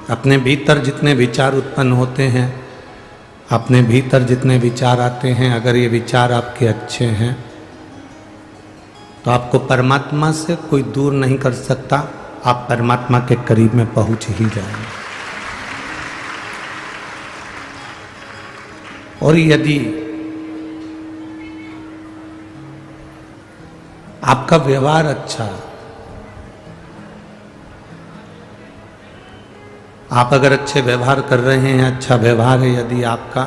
अपने भीतर जितने विचार उत्पन्न होते हैं, अपने भीतर जितने विचार आते हैं, अगर ये विचार आपके अच्छे हैं तो आपको परमात्मा से कोई दूर नहीं कर सकता, आप परमात्मा के करीब में पहुंच ही जाएंगे। और यदि आपका व्यवहार अच्छा, आप अगर अच्छे व्यवहार कर रहे हैं, अच्छा व्यवहार है यदि आपका,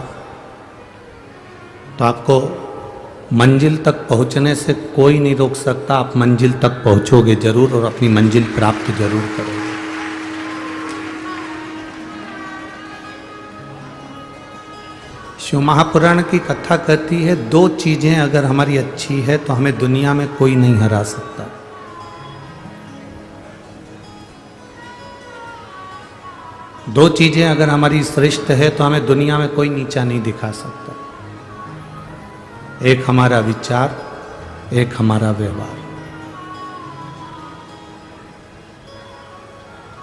तो आपको मंजिल तक पहुंचने से कोई नहीं रोक सकता। आप मंजिल तक पहुंचोगे जरूर और अपनी मंजिल प्राप्त जरूर करोगे। शिव महापुराण की कथा कहती है, दो चीजें अगर हमारी अच्छी है तो हमें दुनिया में कोई नहीं हरा सकता। दो चीजें अगर हमारी श्रेष्ठ है तो हमें दुनिया में कोई नीचा नहीं दिखा सकता। एक हमारा विचार, एक हमारा व्यवहार।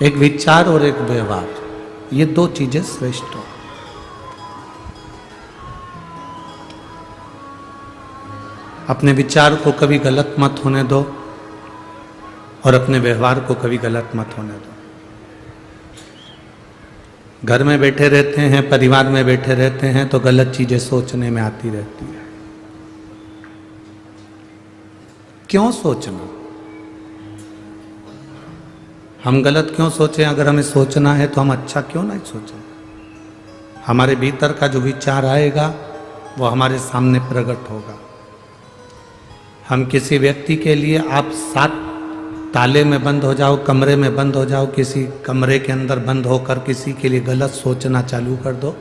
एक विचार और एक व्यवहार, ये दो चीजें श्रेष्ठ हो। अपने विचार को कभी गलत मत होने दो और अपने व्यवहार को कभी गलत मत होने दो। घर में बैठे रहते हैं, परिवार में बैठे रहते हैं तो गलत चीजें सोचने में आती रहती है। क्यों सोचना? हम गलत क्यों सोचें? अगर हमें सोचना है तो हम अच्छा क्यों नहीं सोचें? हमारे भीतर का जो विचार आएगा वो हमारे सामने प्रकट होगा। हम किसी व्यक्ति के लिए, आप 7 ताले में बंद हो जाओ, कमरे में बंद हो जाओ, किसी कमरे के अंदर बंद होकर किसी के लिए गलत सोचना चालू कर दो,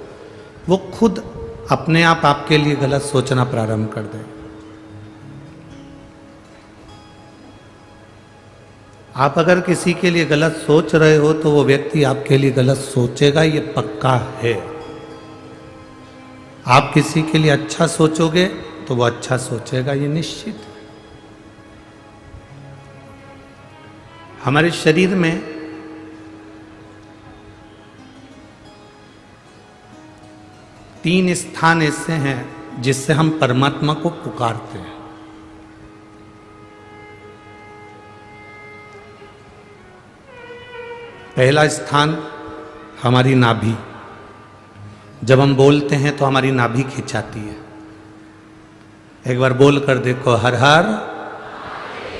वो खुद अपने आप आपके लिए गलत सोचना प्रारंभ कर दे। आप अगर किसी के लिए गलत सोच रहे हो तो वो व्यक्ति आपके लिए गलत सोचेगा, ये पक्का है। आप किसी के लिए अच्छा सोचोगे तो वो अच्छा सोचेगा, ये निश्चित है। हमारे शरीर में तीन स्थान ऐसे हैं जिससे हम परमात्मा को पुकारते हैं। पहला स्थान हमारी नाभि। जब हम बोलते हैं तो हमारी नाभि खिंचाती है। एक बार बोल कर देखो, हर हर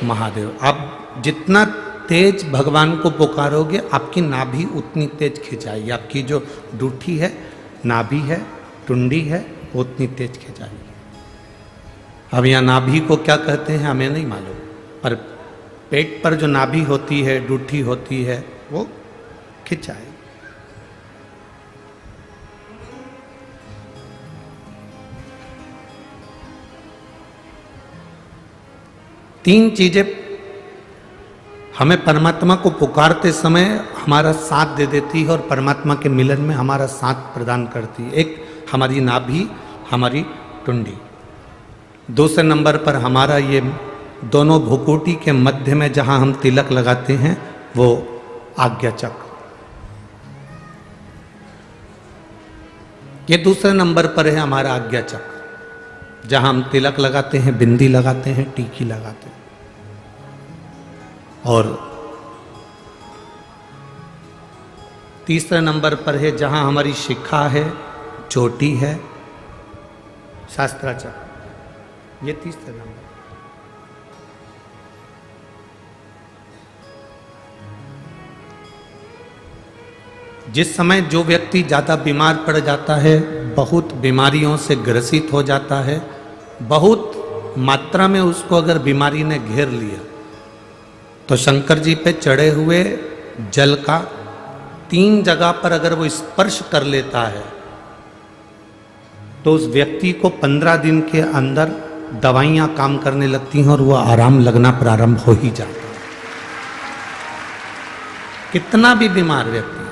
महादेव। आप जितना तेज भगवान को पुकारोगे आपकी नाभि उतनी तेज खिंचाएगी। आपकी जो डूठी है, नाभि है, टुंडी है, वो उतनी तेज खिंचाएगी। अब यहाँ नाभि को क्या कहते हैं हमें नहीं मालूम, पर पेट पर जो नाभि होती है, डूठी होती है, वो खिंचाएगी। तीन चीजें हमें परमात्मा को पुकारते समय हमारा साथ दे देती है और परमात्मा के मिलन में हमारा साथ प्रदान करती है। एक हमारी नाभि, हमारी टुंडी। दूसरे नंबर पर हमारा ये दोनों भुकुटी के मध्य में जहां हम तिलक लगाते हैं वो आज्ञा चक्र। ये दूसरे नंबर पर है हमारा आज्ञा चक्र, जहां हम तिलक लगाते हैं, बिंदी लगाते हैं, टीकी लगाते हैं। और तीसरे नंबर पर है जहां हमारी शिखा है, चोटी है, शास्त्राचक्र। ये तीसरे नंबर। जिस समय जो व्यक्ति ज़्यादा बीमार पड़ जाता है, बहुत बीमारियों से ग्रसित हो जाता है, बहुत मात्रा में उसको अगर बीमारी ने घेर लिया, तो शंकर जी पे चढ़े हुए जल का 3 जगह पर अगर वो स्पर्श कर लेता है तो उस व्यक्ति को 15 दिन के अंदर दवाइयां काम करने लगती हैं और वो आराम लगना प्रारंभ हो ही जाता है। कितना भी बीमार व्यक्ति,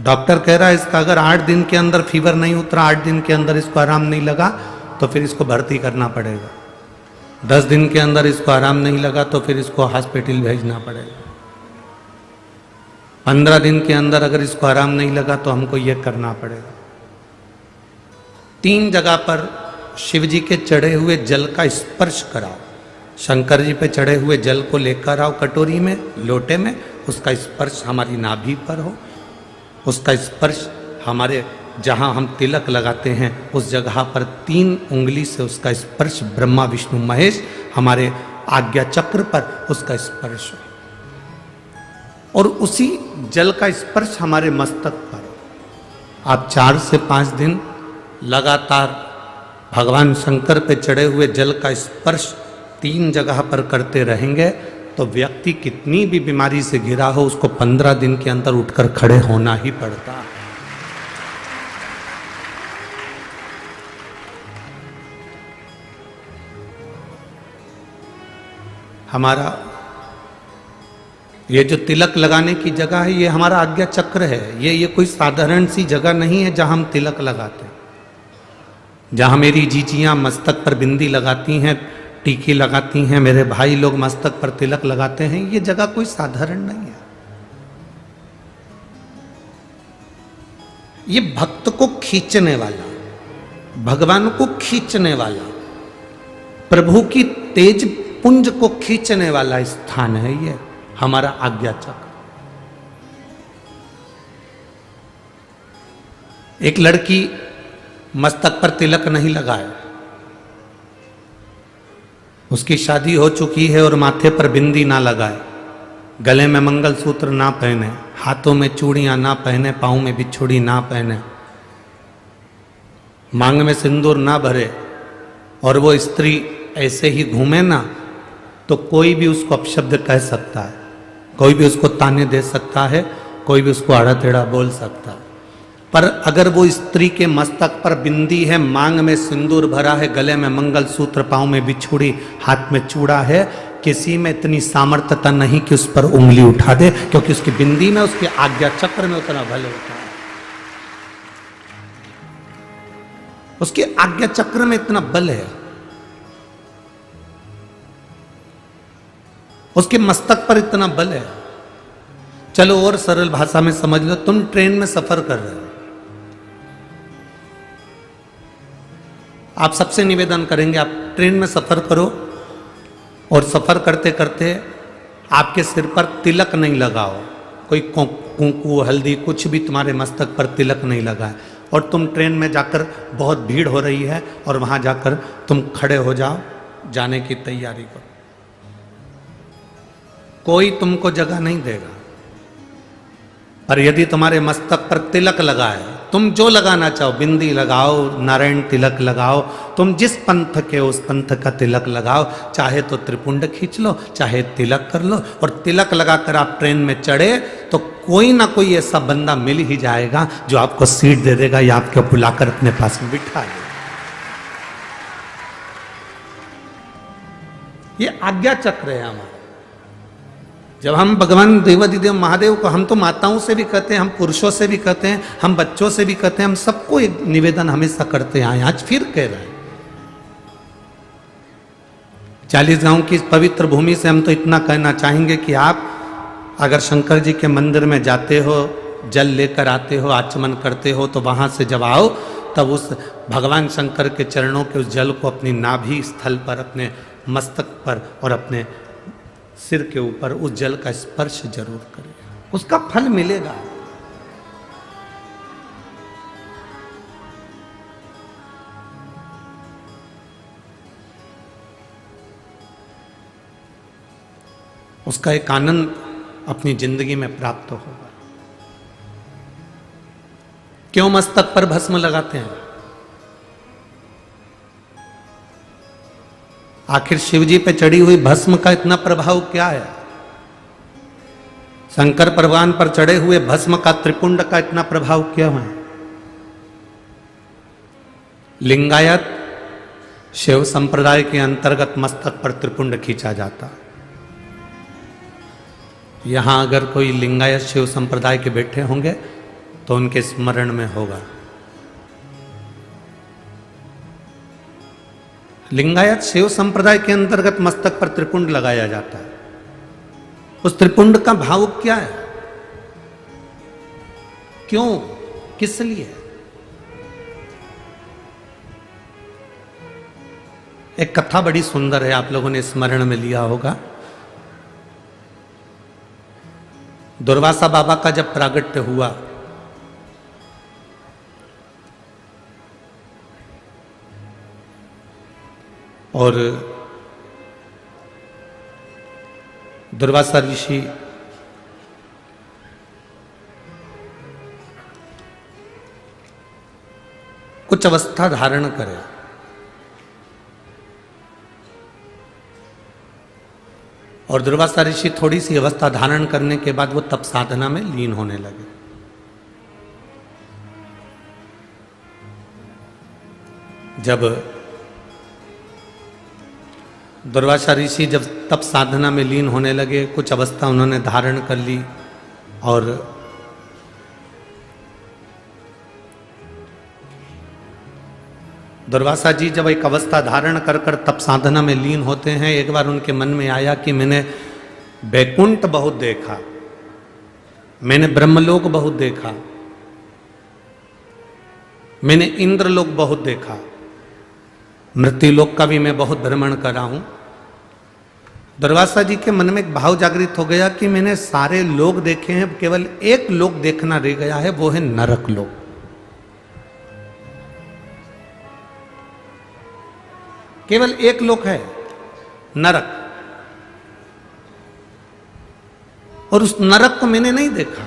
डॉक्टर कह रहा है इसका अगर 8 दिन के अंदर फीवर नहीं उतरा, 8 दिन के अंदर इसको आराम नहीं लगा तो फिर इसको भर्ती करना पड़ेगा। 10 दिन के अंदर इसको आराम नहीं लगा तो फिर इसको हॉस्पिटल भेजना पड़ेगा। 15 दिन के अंदर अगर इसको आराम नहीं लगा तो हमको यह करना पड़ेगा। 3 जगह पर शिव जी के चढ़े हुए जल का स्पर्श कराओ। शंकर जी पे चढ़े हुए जल को लेकर आओ कटोरी में, लोटे में, उसका स्पर्श हमारी नाभि पर हो, उसका स्पर्श हमारे जहाँ हम तिलक लगाते हैं उस जगह पर 3 उंगली से उसका स्पर्श, ब्रह्मा विष्णु महेश हमारे आज्ञा चक्र पर उसका स्पर्श हो और उसी जल का स्पर्श हमारे मस्तक पर हो। आप 4 से 5 दिन लगातार भगवान शंकर पे चढ़े हुए जल का स्पर्श 3 जगह पर करते रहेंगे तो व्यक्ति कितनी भी बीमारी से घिरा हो उसको 15 दिन के अंदर उठकर खड़े होना ही पड़ता है। हमारा ये जो तिलक लगाने की जगह है ये हमारा आज्ञा चक्र है। ये कोई साधारण सी जगह नहीं है जहां हम तिलक लगाते हैं। जहां मेरी जीजियां मस्तक पर बिंदी लगाती हैं, टीकी लगाती हैं, मेरे भाई लोग मस्तक पर तिलक लगाते हैं, ये जगह कोई साधारण नहीं है। ये भक्त को खींचने वाला, भगवान को खींचने वाला, प्रभु की तेज पुंज को खींचने वाला स्थान है ये हमारा आज्ञा चक्र। एक लड़की मस्तक पर तिलक नहीं लगाए, उसकी शादी हो चुकी है और माथे पर बिंदी ना लगाए, गले में मंगलसूत्र ना पहने, हाथों में चूड़ियां ना पहने, पाँव में बिछुड़ी ना पहने, मांग में सिंदूर ना भरे और वो स्त्री ऐसे ही घूमे ना, तो कोई भी उसको अपशब्द कह सकता है, कोई भी उसको ताने दे सकता है, कोई भी उसको आड़ा टेढ़ा बोल सकता है। पर अगर वो स्त्री के मस्तक पर बिंदी है, मांग में सिंदूर भरा है, गले में मंगलसूत्र, पाँव में बिछुड़ी, हाथ में चूड़ा है, किसी में इतनी सामर्थ्यता नहीं कि उस पर उंगली उठा दे, क्योंकि उसकी बिंदी में, उसके आज्ञा चक्र में उतना बल होता है, उसके आज्ञा चक्र में इतना बल है, उसके मस्तक पर इतना बल है। चलो और सरल भाषा में समझ लो, तुम ट्रेन में सफर कर रहे हो, आप सबसे निवेदन करेंगे आप ट्रेन में सफर करो और सफर करते करते आपके सिर पर तिलक नहीं लगाओ, कोई कुंकू हल्दी कुछ भी तुम्हारे मस्तक पर तिलक नहीं लगाए, और तुम ट्रेन में जाकर बहुत भीड़ हो रही है और वहां जाकर तुम खड़े हो जाओ, जाने की तैयारी करो, कोई तुमको जगह नहीं देगा। और यदि तुम्हारे मस्तक पर तिलक लगाए, तुम जो लगाना चाहो, बिंदी लगाओ, नारायण तिलक लगाओ, तुम जिस पंथ के उस पंथ का तिलक लगाओ, चाहे तो त्रिपुंड खींच लो, चाहे तिलक कर लो, और तिलक लगाकर आप ट्रेन में चढ़े तो कोई ना कोई ऐसा बंदा मिल ही जाएगा जो आपको सीट दे देगा या आपको बुलाकर अपने पास में बिठा लेगा। ये आज्ञा चक्र है हमारा। जब हम भगवान देवाधिदेव महादेव को, हम तो माताओं से भी कहते हैं, हम पुरुषों से भी कहते हैं, हम बच्चों से भी कहते हैं, हम सबको एक निवेदन हमेशा करते आए, आज फिर कह रहे हैं। 40 गांव की पवित्र भूमि से हम तो इतना कहना चाहेंगे कि आप अगर शंकर जी के मंदिर में जाते हो, जल लेकर आते हो, आचमन करते हो, तो वहां से जब आओ तब उस भगवान शंकर के चरणों के उस जल को अपनी नाभि स्थल पर, अपने मस्तक पर और अपने सिर के ऊपर उस जल का स्पर्श जरूर करें, उसका फल मिलेगा। उसका एक आनंद अपनी जिंदगी में प्राप्त होगा। क्यों मस्तक पर भस्म लगाते हैं? आखिर शिव जी पे चढ़ी हुई भस्म का इतना प्रभाव क्या है? शंकर भगवान पर चढ़े हुए भस्म का, त्रिपुंड का इतना प्रभाव क्या है? लिंगायत शिव संप्रदाय के अंतर्गत मस्तक पर त्रिपुंड खींचा जाता। यहां अगर कोई लिंगायत शिव संप्रदाय के बैठे होंगे तो उनके स्मरण में होगा। लिंगायत शिव संप्रदाय के अंतर्गत मस्तक पर त्रिपुंड लगाया जाता है। उस त्रिपुंड का भाव क्या है? क्यों, किस लिए? एक कथा बड़ी सुंदर है, आप लोगों ने स्मरण में लिया होगा। दुर्वासा बाबा का जब प्रागट्य हुआ और दुर्वासा ऋषि कुछ अवस्था धारण करे और दुर्वासा ऋषि थोड़ी सी अवस्था धारण करने के बाद वो तप साधना में लीन होने लगे। जब दुर्वासा ऋषि जब तप साधना में लीन होने लगे, कुछ अवस्था उन्होंने धारण कर ली और दुर्वासा जी जब एक अवस्था धारण कर कर तप साधना में लीन होते हैं, एक बार उनके मन में आया कि मैंने वैकुंठ बहुत देखा, मैंने ब्रह्मलोक बहुत देखा, मैंने इंद्रलोक बहुत देखा, मृत्युलोक का भी मैं बहुत भ्रमण कर रहा हूं। दुर्वासा जी के मन में एक भाव जागृत हो गया कि मैंने सारे लोक देखे हैं, केवल एक लोक देखना रह गया है, वो है नरक लोक। केवल एक लोक है, नरक, और उस नरक को मैंने नहीं देखा।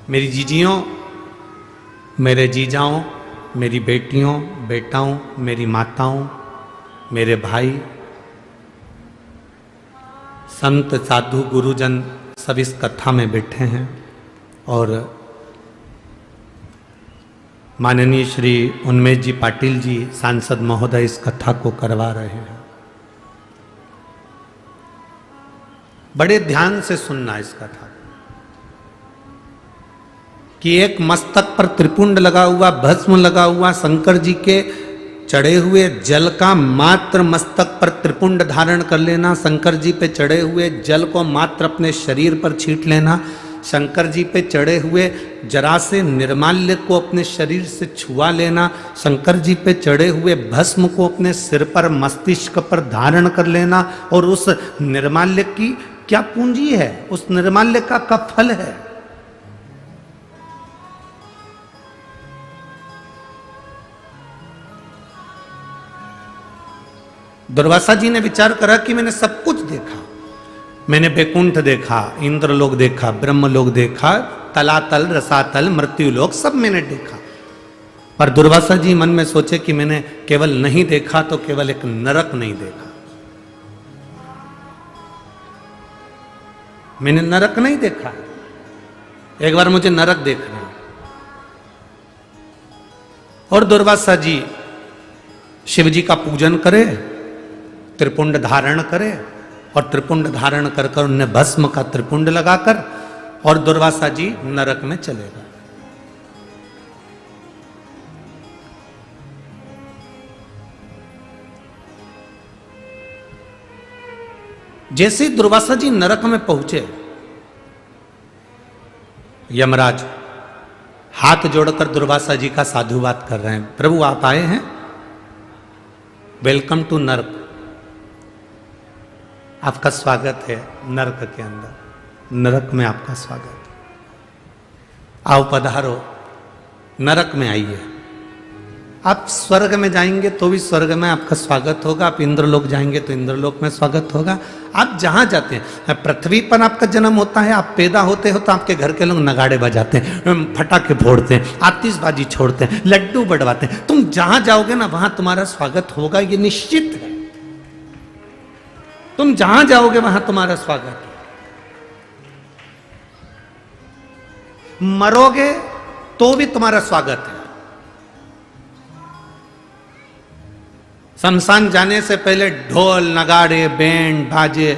मेरी जीजियों, मेरे जीजाओं, मेरी बेटियों, बेटाओं, मेरी माताओं, मेरे भाई, संत साधु गुरुजन सब इस कथा में बैठे हैं और माननीय श्री उन्मेष जी पाटिल जी सांसद महोदय इस कथा को करवा रहे हैं। बड़े ध्यान से सुनना इस कथा कि एक मस्तक पर त्रिपुंड लगा हुआ, भस्म लगा हुआ, शंकर जी के चढ़े हुए जल का मात्र मस्तक पर त्रिपुंड धारण कर लेना, शंकर जी पे चढ़े हुए जल को मात्र अपने शरीर पर छींट लेना, शंकर जी पे चढ़े हुए जरा से निर्माल्य को अपने शरीर से छुआ लेना, शंकर जी पे चढ़े हुए भस्म को अपने सिर पर मस्तिष्क पर धारण कर लेना, और उस निर्माल्य की क्या पूंजी है, उस निर्माल्य का फल है। दुर्वासा जी ने विचार करा कि मैंने सब कुछ देखा, मैंने वैकुंठ देखा, इंद्रलोक देखा, ब्रह्मलोक देखा, तलातल, रसातल, मृत्युलोक सब मैंने देखा। पर दुर्वासा जी मन में सोचे कि मैंने केवल नहीं देखा तो केवल एक नरक नहीं देखा, मैंने नरक नहीं देखा, एक बार मुझे नरक देखना। और दुर्वासा जी शिव जी का पूजन करे, त्रिपुंड धारण करे, और त्रिपुंड धारण कर कर उन्हें भस्म का त्रिपुंड लगाकर और दुर्वासा जी नरक में चले गए। जैसे ही दुर्वासा जी नरक में पहुंचे, यमराज हाथ जोड़कर दुर्वासा जी का साधुवाद कर रहे हैं। प्रभु आप आए हैं, वेलकम टू नरक, आपका स्वागत है नरक के अंदर, नरक में आपका स्वागत, आओ पधारो, नरक में आइए। आप स्वर्ग में जाएंगे तो भी स्वर्ग में आपका स्वागत होगा, आप इंद्रलोक जाएंगे तो इंद्रलोक में स्वागत होगा। आप जहां जाते हैं, पृथ्वी पर आपका जन्म होता है, आप पैदा होते हो तो आपके घर के लोग नगाड़े बजाते हैं, फटाके फोड़ते हैं, आतिशबाजी छोड़ते हैं, लड्डू बंटवाते हैं। तुम जहां जाओगे ना वहां तुम्हारा स्वागत होगा, ये निश्चित है। तुम जहां जाओगे वहां तुम्हारा स्वागत है। मरोगे तो भी तुम्हारा स्वागत है। शमशान जाने से पहले ढोल नगाड़े बैंड बाजे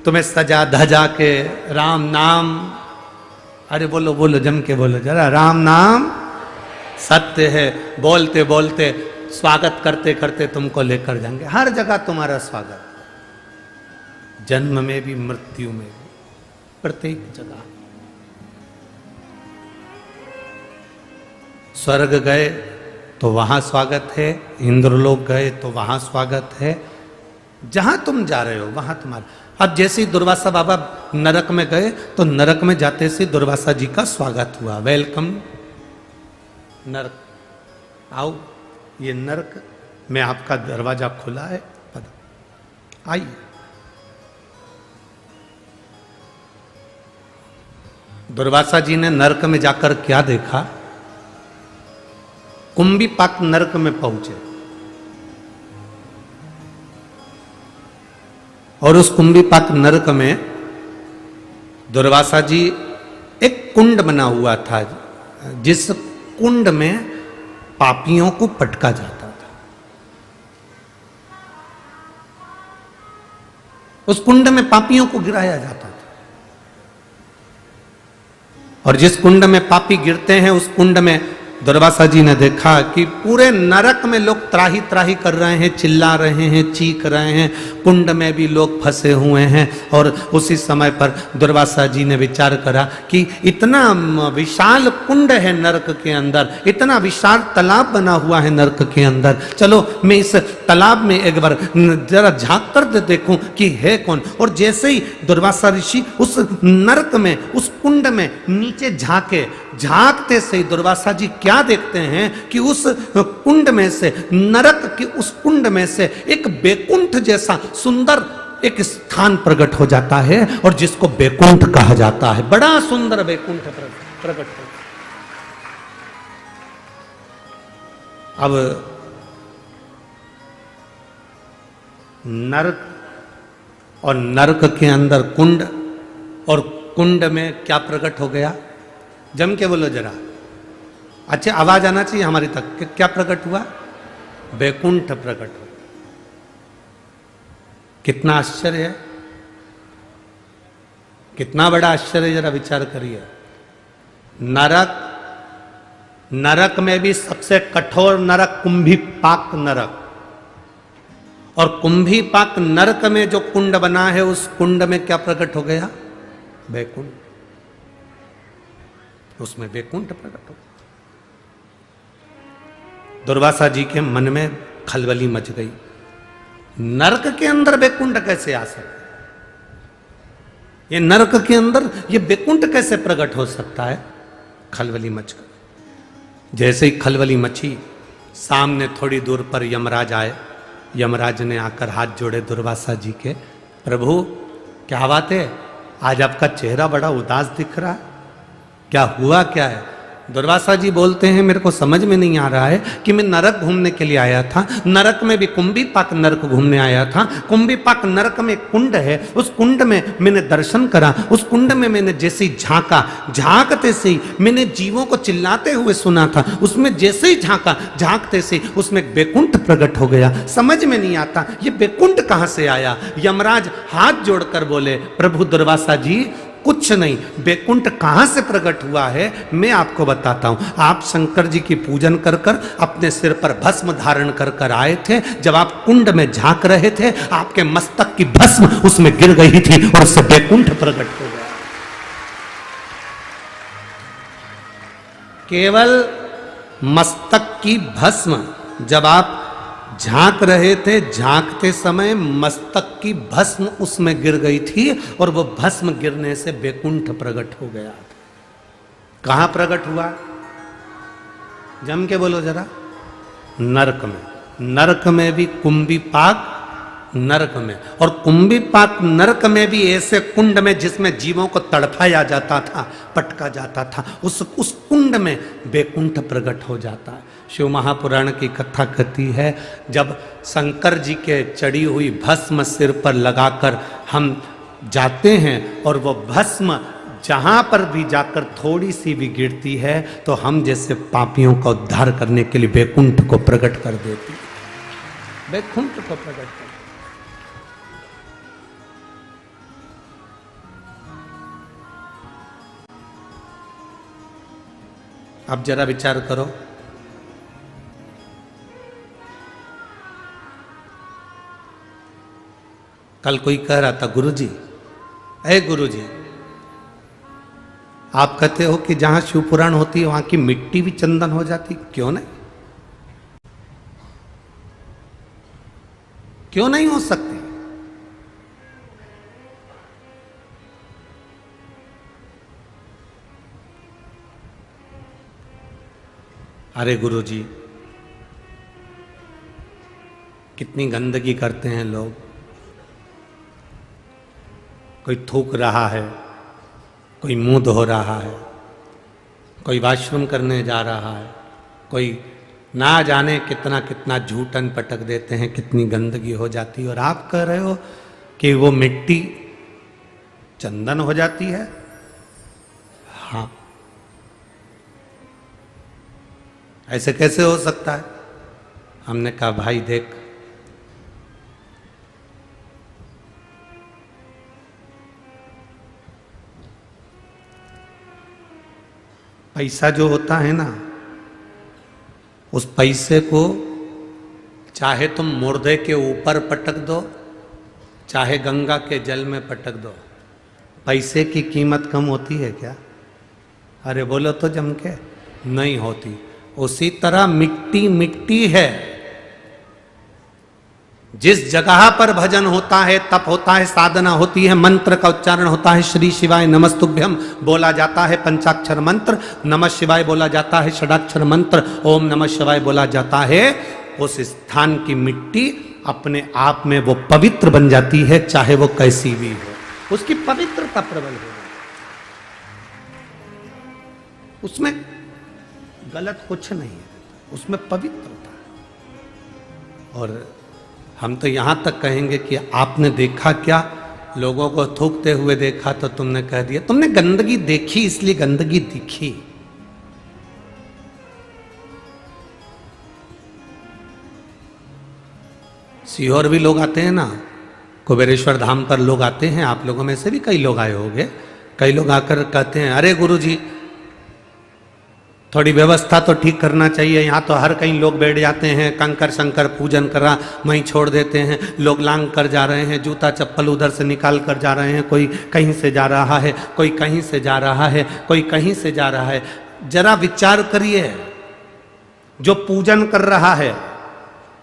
तुम्हें सजा धजा के राम नाम, अरे बोलो बोलो जम के बोलो जरा, राम नाम सत्य है, बोलते बोलते स्वागत करते करते तुमको लेकर जाएंगे, हर जगह तुम्हारा स्वागत। जन्म में भी, मृत्यु में भी, प्रत्येक जगह। स्वर्ग गए तो वहां स्वागत है, इंद्रलोक गए तो वहां स्वागत है, जहां तुम जा रहे हो वहां तुम्हारा। अब जैसे ही दुर्वासा बाबा नरक में गए तो नरक में जाते से दुर्वासा जी का स्वागत हुआ, वेलकम नरक, आओ ये नरक में आपका दरवाजा खुला है, आइए। दुर्वासा जी ने नरक में जाकर क्या देखा? कुंभीपाक नरक में पहुंचे और उस कुंभीपाक नरक में दुर्वासा जी, एक कुंड बना हुआ था जिस कुंड में पापियों को पटका जाता था। उस कुंड में पापियों को गिराया जाता था और जिस कुंड में पापी गिरते हैं उस कुंड में दुर्वासा जी ने देखा कि पूरे नरक में लोग त्राही त्राही कर रहे हैं, चिल्ला रहे हैं, चीख रहे हैं, कुंड में भी लोग फंसे हुए हैं। और उसी समय पर दुर्वासा जी ने विचार करा कि इतना विशाल कुंड है नरक के अंदर, इतना विशाल तालाब बना हुआ है नरक के अंदर, चलो मैं इस तालाब में एक बार जरा झांक कर देखूं कि है कौन। और जैसे ही दुर्वासा ऋषि उस नरक में, उस कुंड में नीचे झांके, झांकते से दुर्वासा जी क्या देखते हैं कि उस कुंड में से, नरक की उस कुंड में से एक बैकुंठ जैसा सुंदर एक स्थान प्रकट हो जाता है और जिसको बैकुंठ कहा जाता है। बड़ा सुंदर बैकुंठ प्रकट हो। अब नरक और नरक के अंदर कुंड, और कुंड में क्या प्रकट हो गया? जम के बोलो जरा, अच्छे आवाज आना चाहिए हमारी तक। क्या प्रकट हुआ? बैकुंठ प्रकट हुआ। कितना आश्चर्य है, कितना बड़ा आश्चर्य, जरा विचार करिए। नरक, नरक में भी सबसे कठोर नरक कुंभीपाक नरक, और कुंभीपाक नरक में जो कुंड बना है उस कुंड में क्या प्रकट हो गया? बैकुंठ। उसमें बैकुंठ प्रकट हो। दुर्वासा जी के मन में खलबली मच गई, नरक के अंदर बैकुंठ कैसे आ सकता है? ये नरक के अंदर ये बैकुंठ कैसे प्रकट हो सकता है? खलबली मच गई। जैसे ही खलबली मची, सामने थोड़ी दूर पर यमराज आए। यमराज ने आकर हाथ जोड़े दुर्वासा जी के, प्रभु क्या बात है, आज आपका चेहरा बड़ा उदास दिख रहा है, क्या हुआ क्या है? दुर्वासा जी बोलते हैं, मेरे को समझ में नहीं आ रहा है कि मैं नरक घूमने के लिए आया था, नरक में भी कुंभीपाक नरक घूमने आया था। कुंभीपाक नरक में कुंड है, उस कुंड में मैंने दर्शन करा, उस कुंड में मैंने जैसे ही झांका, झांकते से ही मैंने जीवों को चिल्लाते हुए सुना था, उसमें जैसे ही झांका, झांकते से उसमें बैकुंठ प्रकट हो गया। समझ में नहीं आता ये बैकुंठ कहां से आया। यमराज हाथ जोड़कर बोले, प्रभु दुर्वासा जी कुछ नहीं, बैकुंठ कहां से प्रकट हुआ है मैं आपको बताता हूं। आप शंकर जी की पूजन कर कर अपने सिर पर भस्म धारण कर कर आए थे। जब आप कुंड में झांक रहे थे, आपके मस्तक की भस्म उसमें गिर गई थी और उससे बैकुंठ प्रकट हो गया। केवल मस्तक की भस्म, जब आप झांक रहे थे, झांकते समय मस्तक की भस्म उसमें गिर गई थी और वो भस्म गिरने से बैकुंठ प्रकट हो गया। कहां प्रकट हुआ? जम के बोलो जरा। नरक में। नरक में भी कुंभीपाक नरक में, और कुंभीपाक नरक में भी ऐसे कुंड में जिसमें जीवों को तड़पाया जाता था, पटका जाता था, उस कुंड में बैकुंठ प्रकट हो जाता है। शिव महापुराण की कथा कहती है, जब शंकर जी के चढ़ी हुई भस्म सिर पर लगाकर हम जाते हैं और वो भस्म जहां पर भी जाकर थोड़ी सी भी गिरती है तो हम जैसे पापियों का उद्धार करने के लिए बैकुंठ को प्रकट कर देती है। बैकुंठ को प्रकट कर। अब जरा विचार करो, कल कोई कह रहा था, गुरुजी, अरे गुरुजी, आप कहते हो कि जहां शिव पुराण होती है वहां की मिट्टी भी चंदन हो जाती, क्यों नहीं? क्यों नहीं हो सकती? अरे गुरुजी, कितनी गंदगी करते हैं लोग। कोई थूक रहा है, कोई मुंह धो रहा है, कोई वॉशरूम करने जा रहा है, कोई ना जाने कितना कितना झूठन पटक देते हैं, कितनी गंदगी हो जाती है। और आप कह रहे हो कि वो मिट्टी चंदन हो जाती है? हाँ, ऐसे कैसे हो सकता है? हमने कहा, भाई देख, पैसा जो होता है ना, उस पैसे को चाहे तुम मुर्दे के ऊपर पटक दो, चाहे गंगा के जल में पटक दो, पैसे की कीमत कम होती है क्या? अरे बोलो तो जम के, नहीं होती। उसी तरह मिट्टी मिट्टी है। जिस जगह पर भजन होता है, तप होता है, साधना होती है, मंत्र का उच्चारण होता है, श्री शिवाय नमस्तुभ्यम बोला जाता है, पंचाक्षर मंत्र, नमः शिवाय बोला जाता है, षडाक्षर मंत्र, ओम नमः शिवाय बोला जाता है, उस स्थान की मिट्टी अपने आप में वो पवित्र बन जाती है, चाहे वो कैसी भी हो। उसकी पवित्रता प्रबल हो, उसमें गलत कुछ नहीं है, उसमें पवित्रता है। और हम तो यहां तक कहेंगे कि आपने देखा क्या? लोगों को थूकते हुए देखा तो तुमने कह दिया। तुमने गंदगी देखी इसलिए गंदगी दिखी। सीहोर भी लोग आते हैं ना, कुबेरेश्वर धाम पर लोग आते हैं, आप लोगों में से भी कई लोग आए होंगे। कई लोग आकर कहते हैं, अरे गुरुजी, थोड़ी व्यवस्था तो ठीक करना चाहिए, यहाँ तो हर कहीं लोग बैठ जाते हैं, कंकर शंकर पूजन करा वहीं छोड़ देते हैं, लोग लांग कर जा रहे हैं, जूता चप्पल उधर से निकाल कर जा रहे हैं, कोई कहीं से जा रहा है, कोई कहीं से जा रहा है, कोई कहीं से जा रहा है। जरा विचार करिए, जो पूजन कर रहा है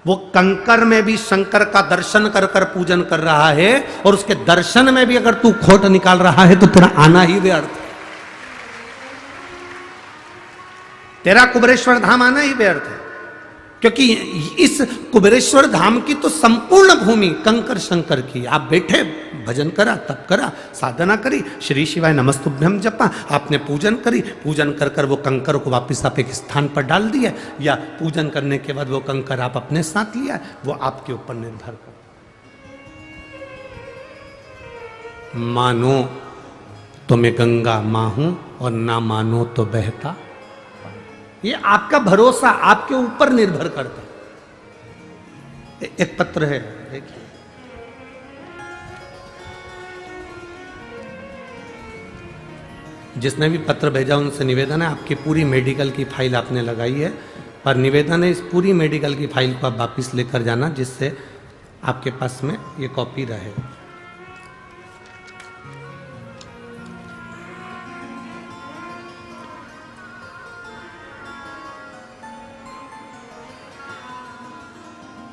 वो कंकर में भी शंकर का दर्शन कर कर पूजन कर रहा है, और उसके दर्शन में भी अगर तू खोट निकाल रहा है तो तेरा आना ही व्यर्थ, तेरा कुबेरेश्वर धाम आना ही व्यर्थ है। क्योंकि इस कुबेरेश्वर धाम की तो संपूर्ण भूमि कंकर शंकर की। आप बैठे, भजन करा, तप करा, साधना करी, श्री शिवाय नमस्तुभ्यम जपा, आपने पूजन करी, पूजन कर कर वो कंकर को वापिस आप एक स्थान पर डाल दिया, या पूजन करने के बाद वो कंकर आप अपने साथ लिया, वो आपके ऊपर निर्भर कर। मानो तो मैं गंगा मां हूं और ना मानो तो बहता। ये आपका भरोसा आपके ऊपर निर्भर करता है। एक पत्र है, देखिए, जिसने भी पत्र भेजा उनसे निवेदन है, आपकी पूरी मेडिकल की फाइल आपने लगाई है, पर निवेदन है इस पूरी मेडिकल की फाइल को आप वापिस लेकर जाना, जिससे आपके पास में ये कॉपी रहे।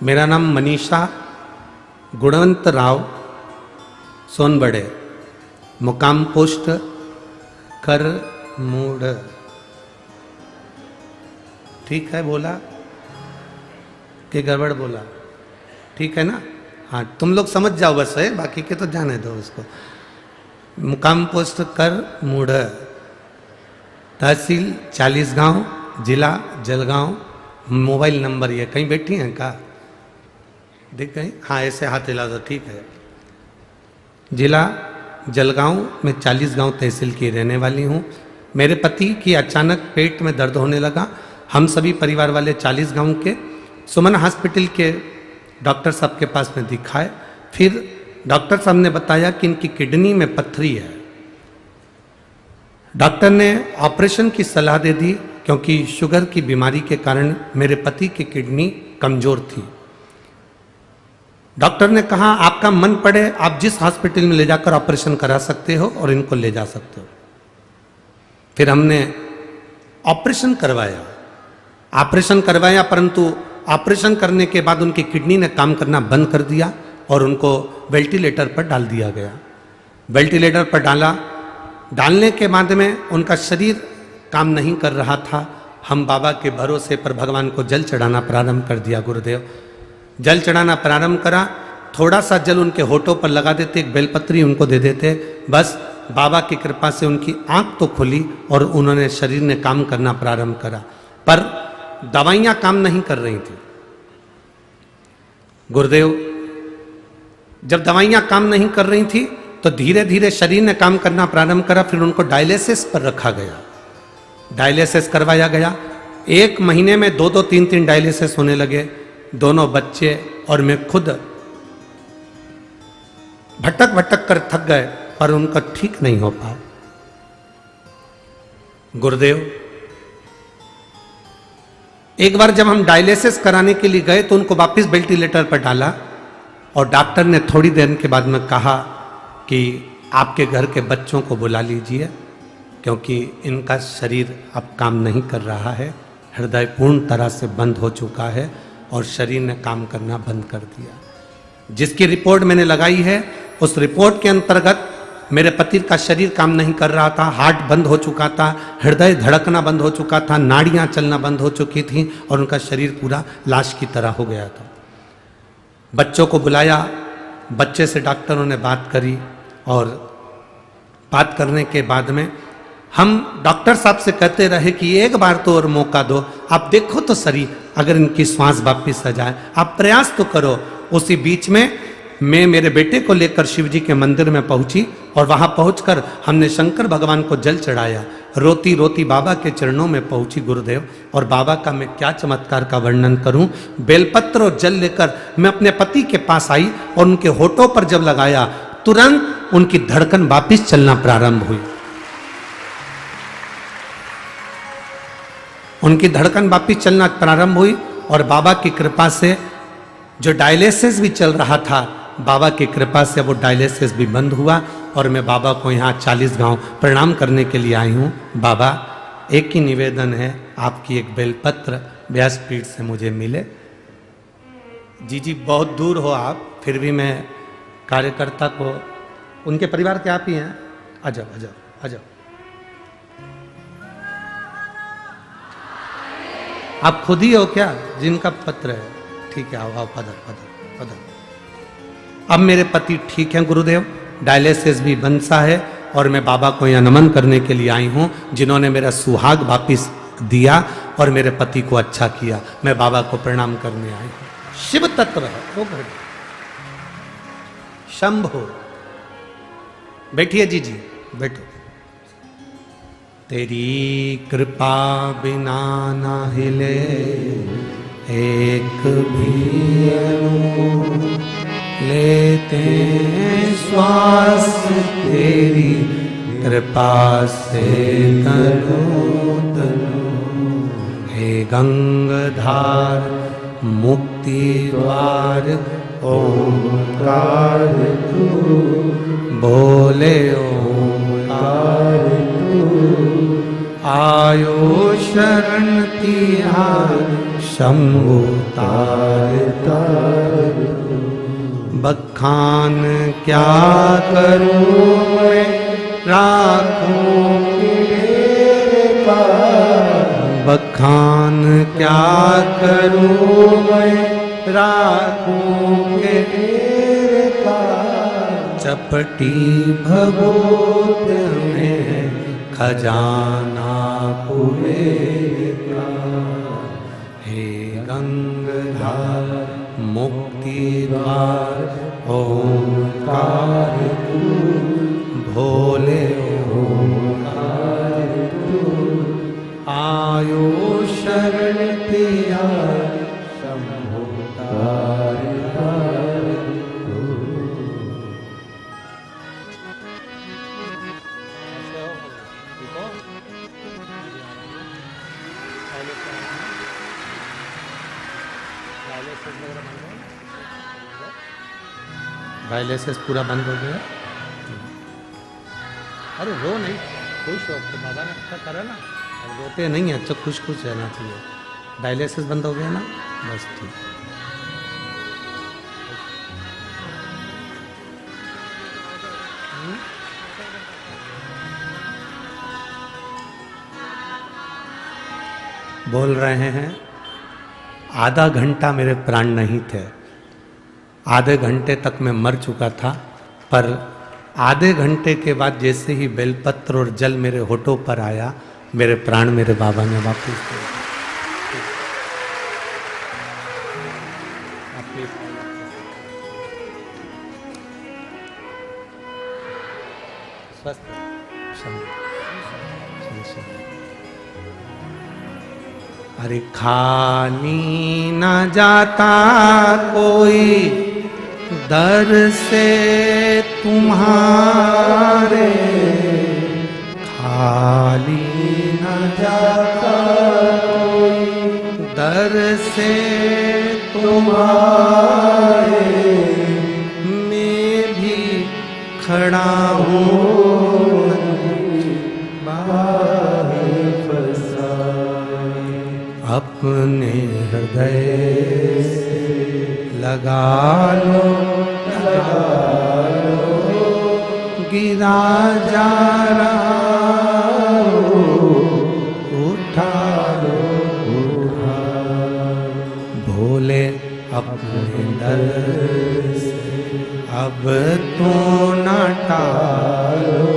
मेरा नाम मनीषा गुणवंत राव सोनबड़े, मुकाम पोस्ट कर मूड। ठीक है बोला कि गड़बड़ बोला? ठीक है ना? हाँ, तुम लोग समझ जाओ बस है, बाकी के तो जाने दो उसको। मुकाम पोस्ट कर मूड, तहसील 40 गांव, जिला जलगांव। मोबाइल नंबर ये कहीं बैठी हैं का? देख कहीं, हाँ ऐसे हाथ हिला दो, ठीक है। जिला जलगांव में 40 गांव तहसील की रहने वाली हूँ। मेरे पति की अचानक पेट में दर्द होने लगा। हम सभी परिवार वाले 40 गांव के सुमन हॉस्पिटल के डॉक्टर साहब के पास में दिखाए। फिर डॉक्टर साहब ने बताया कि इनकी किडनी में पत्थरी है। डॉक्टर ने ऑपरेशन की सलाह दे दी, क्योंकि शुगर की बीमारी के कारण मेरे पति की किडनी कमजोर थी। डॉक्टर ने कहा आपका मन पड़े आप जिस हॉस्पिटल में ले जाकर ऑपरेशन करा सकते हो और इनको ले जा सकते हो। फिर हमने ऑपरेशन करवाया, परंतु ऑपरेशन करने के बाद उनकी किडनी ने काम करना बंद कर दिया और उनको वेंटिलेटर पर डाल दिया गया। वेंटिलेटर पर डालने के बाद में उनका शरीर काम नहीं कर रहा था। हम बाबा के भरोसे पर भगवान को जल चढ़ाना प्रारंभ कर दिया। गुरुदेव जल चढ़ाना प्रारंभ करा, थोड़ा सा जल उनके होठों पर लगा देते, एक बेलपत्री उनको दे देते, बस बाबा की कृपा से उनकी आंख तो खुली और उन्होंने शरीर ने काम करना प्रारंभ करा। पर दवाइयां काम नहीं कर रही थी। गुरुदेव जब दवाइयां काम नहीं कर रही थी तो धीरे धीरे शरीर ने काम करना प्रारंभ करा। फिर उनको डायलिसिस पर रखा गया, डायलिसिस करवाया गया। 1 महीने में 2-2, 3-3 डायलिसिस होने लगे। दोनों बच्चे और मैं खुद भटक कर थक गए, पर उनका ठीक नहीं हो पाया। गुरुदेव एक बार जब हम डायलिसिस कराने के लिए गए तो उनको वापस वेंटिलेटर पर डाला और डॉक्टर ने थोड़ी देर के बाद में कहा कि आपके घर के बच्चों को बुला लीजिए, क्योंकि इनका शरीर अब काम नहीं कर रहा है, हृदय पूर्ण तरह से बंद हो चुका है और शरीर ने काम करना बंद कर दिया। जिसकी रिपोर्ट मैंने लगाई है उस रिपोर्ट के अंतर्गत मेरे पति का शरीर काम नहीं कर रहा था, हार्ट बंद हो चुका था, हृदय धड़कना बंद हो चुका था, नाड़ियां चलना बंद हो चुकी थी और उनका शरीर पूरा लाश की तरह हो गया था। बच्चों को बुलाया, बच्चे से डॉक्टरों ने बात करी और बात करने के बाद में हम डॉक्टर साहब से कहते रहे कि एक बार तो और मौका दो, आप देखो तो सही अगर इनकी श्वास वापिस आ जाए, आप प्रयास तो करो। उसी बीच में मैं मेरे बेटे को लेकर शिव जी के मंदिर में पहुंची और वहां पहुंचकर हमने शंकर भगवान को जल चढ़ाया। रोती रोती बाबा के चरणों में पहुंची गुरुदेव, और बाबा का मैं क्या चमत्कार का वर्णन करूं। बेलपत्र और जल लेकर मैं अपने पति के पास आई और उनके होठों पर जब लगाया तुरंत उनकी धड़कन वापिस चलना प्रारंभ हुई। उनकी धड़कन वापिस चलना प्रारंभ हुई और बाबा की कृपा से जो डायलिसिस भी चल रहा था, बाबा की कृपा से वो डायलिसिस भी बंद हुआ और मैं बाबा को यहाँ 40 गांव प्रणाम करने के लिए आई हूँ। बाबा एक ही निवेदन है, आपकी एक बेलपत्र व्यासपीठ से मुझे मिले। जी बहुत दूर हो आप, फिर भी मैं कार्यकर्ता को, उनके परिवार के आप ही हैं, आ जाओ आ जाओ आ जाओ। आप खुद ही हो क्या जिनका पत्र है? ठीक है, आओ आओ, पधर पधर पधर। अब मेरे पति ठीक हैं गुरुदेव, डायलिसिस भी बंद सा है और मैं बाबा को यहाँ नमन करने के लिए आई हूँ, जिन्होंने मेरा सुहाग वापिस दिया और मेरे पति को अच्छा किया। मैं बाबा को प्रणाम करने आई हूँ। शिव तत्व है वो घर। शंभो बैठिए जी बैठो। तेरी कृपा बिना ना हिले एक भी अणु, लेते श्वास तेरी कृपा से तनु तनु। हे गंगाधार मुक्ति द्वार ओंकार तू, बोले ओंकार तू। आयो शरण तिहार शंभु तार तार। बखान क्या करूं मैं राखूं तेरे पास, बखान क्या करूं मैं राखूं तेरे पास। चपटी भभूत में खजाना पूरे का। हे गंगाधार मुक्ति द्वार ओंकार तू, भोले ओंकार तू। आयो शरण तिया शंभो तार तार तू। डायलिसिस पूरा बंद हो गया। अरे रो नहीं, खुश हो तो बाबा ने अच्छा करा ना, अब रोते नहीं है, अच्छा खुश खुश रहना चाहिए। डायलिसिस बंद हो गया ना, बस ठीक। बोल रहे हैं आधा घंटा मेरे प्राण नहीं थे, आधे घंटे तक मैं मर चुका था, पर आधे घंटे के बाद जैसे ही बेलपत्र और जल मेरे होठों पर आया, मेरे प्राण मेरे बाबा ने वापस दिए। स्वस्थ अरे खाली न जाता कोई दर से तुम्हारे, खाली न जाता कोई दर से तुम्हारे, मैं भी खड़ा हूँ अपने हृदय लगा लो, गिरा जा रहा उठा लो, भोले अपने दर से अब तो न टालो,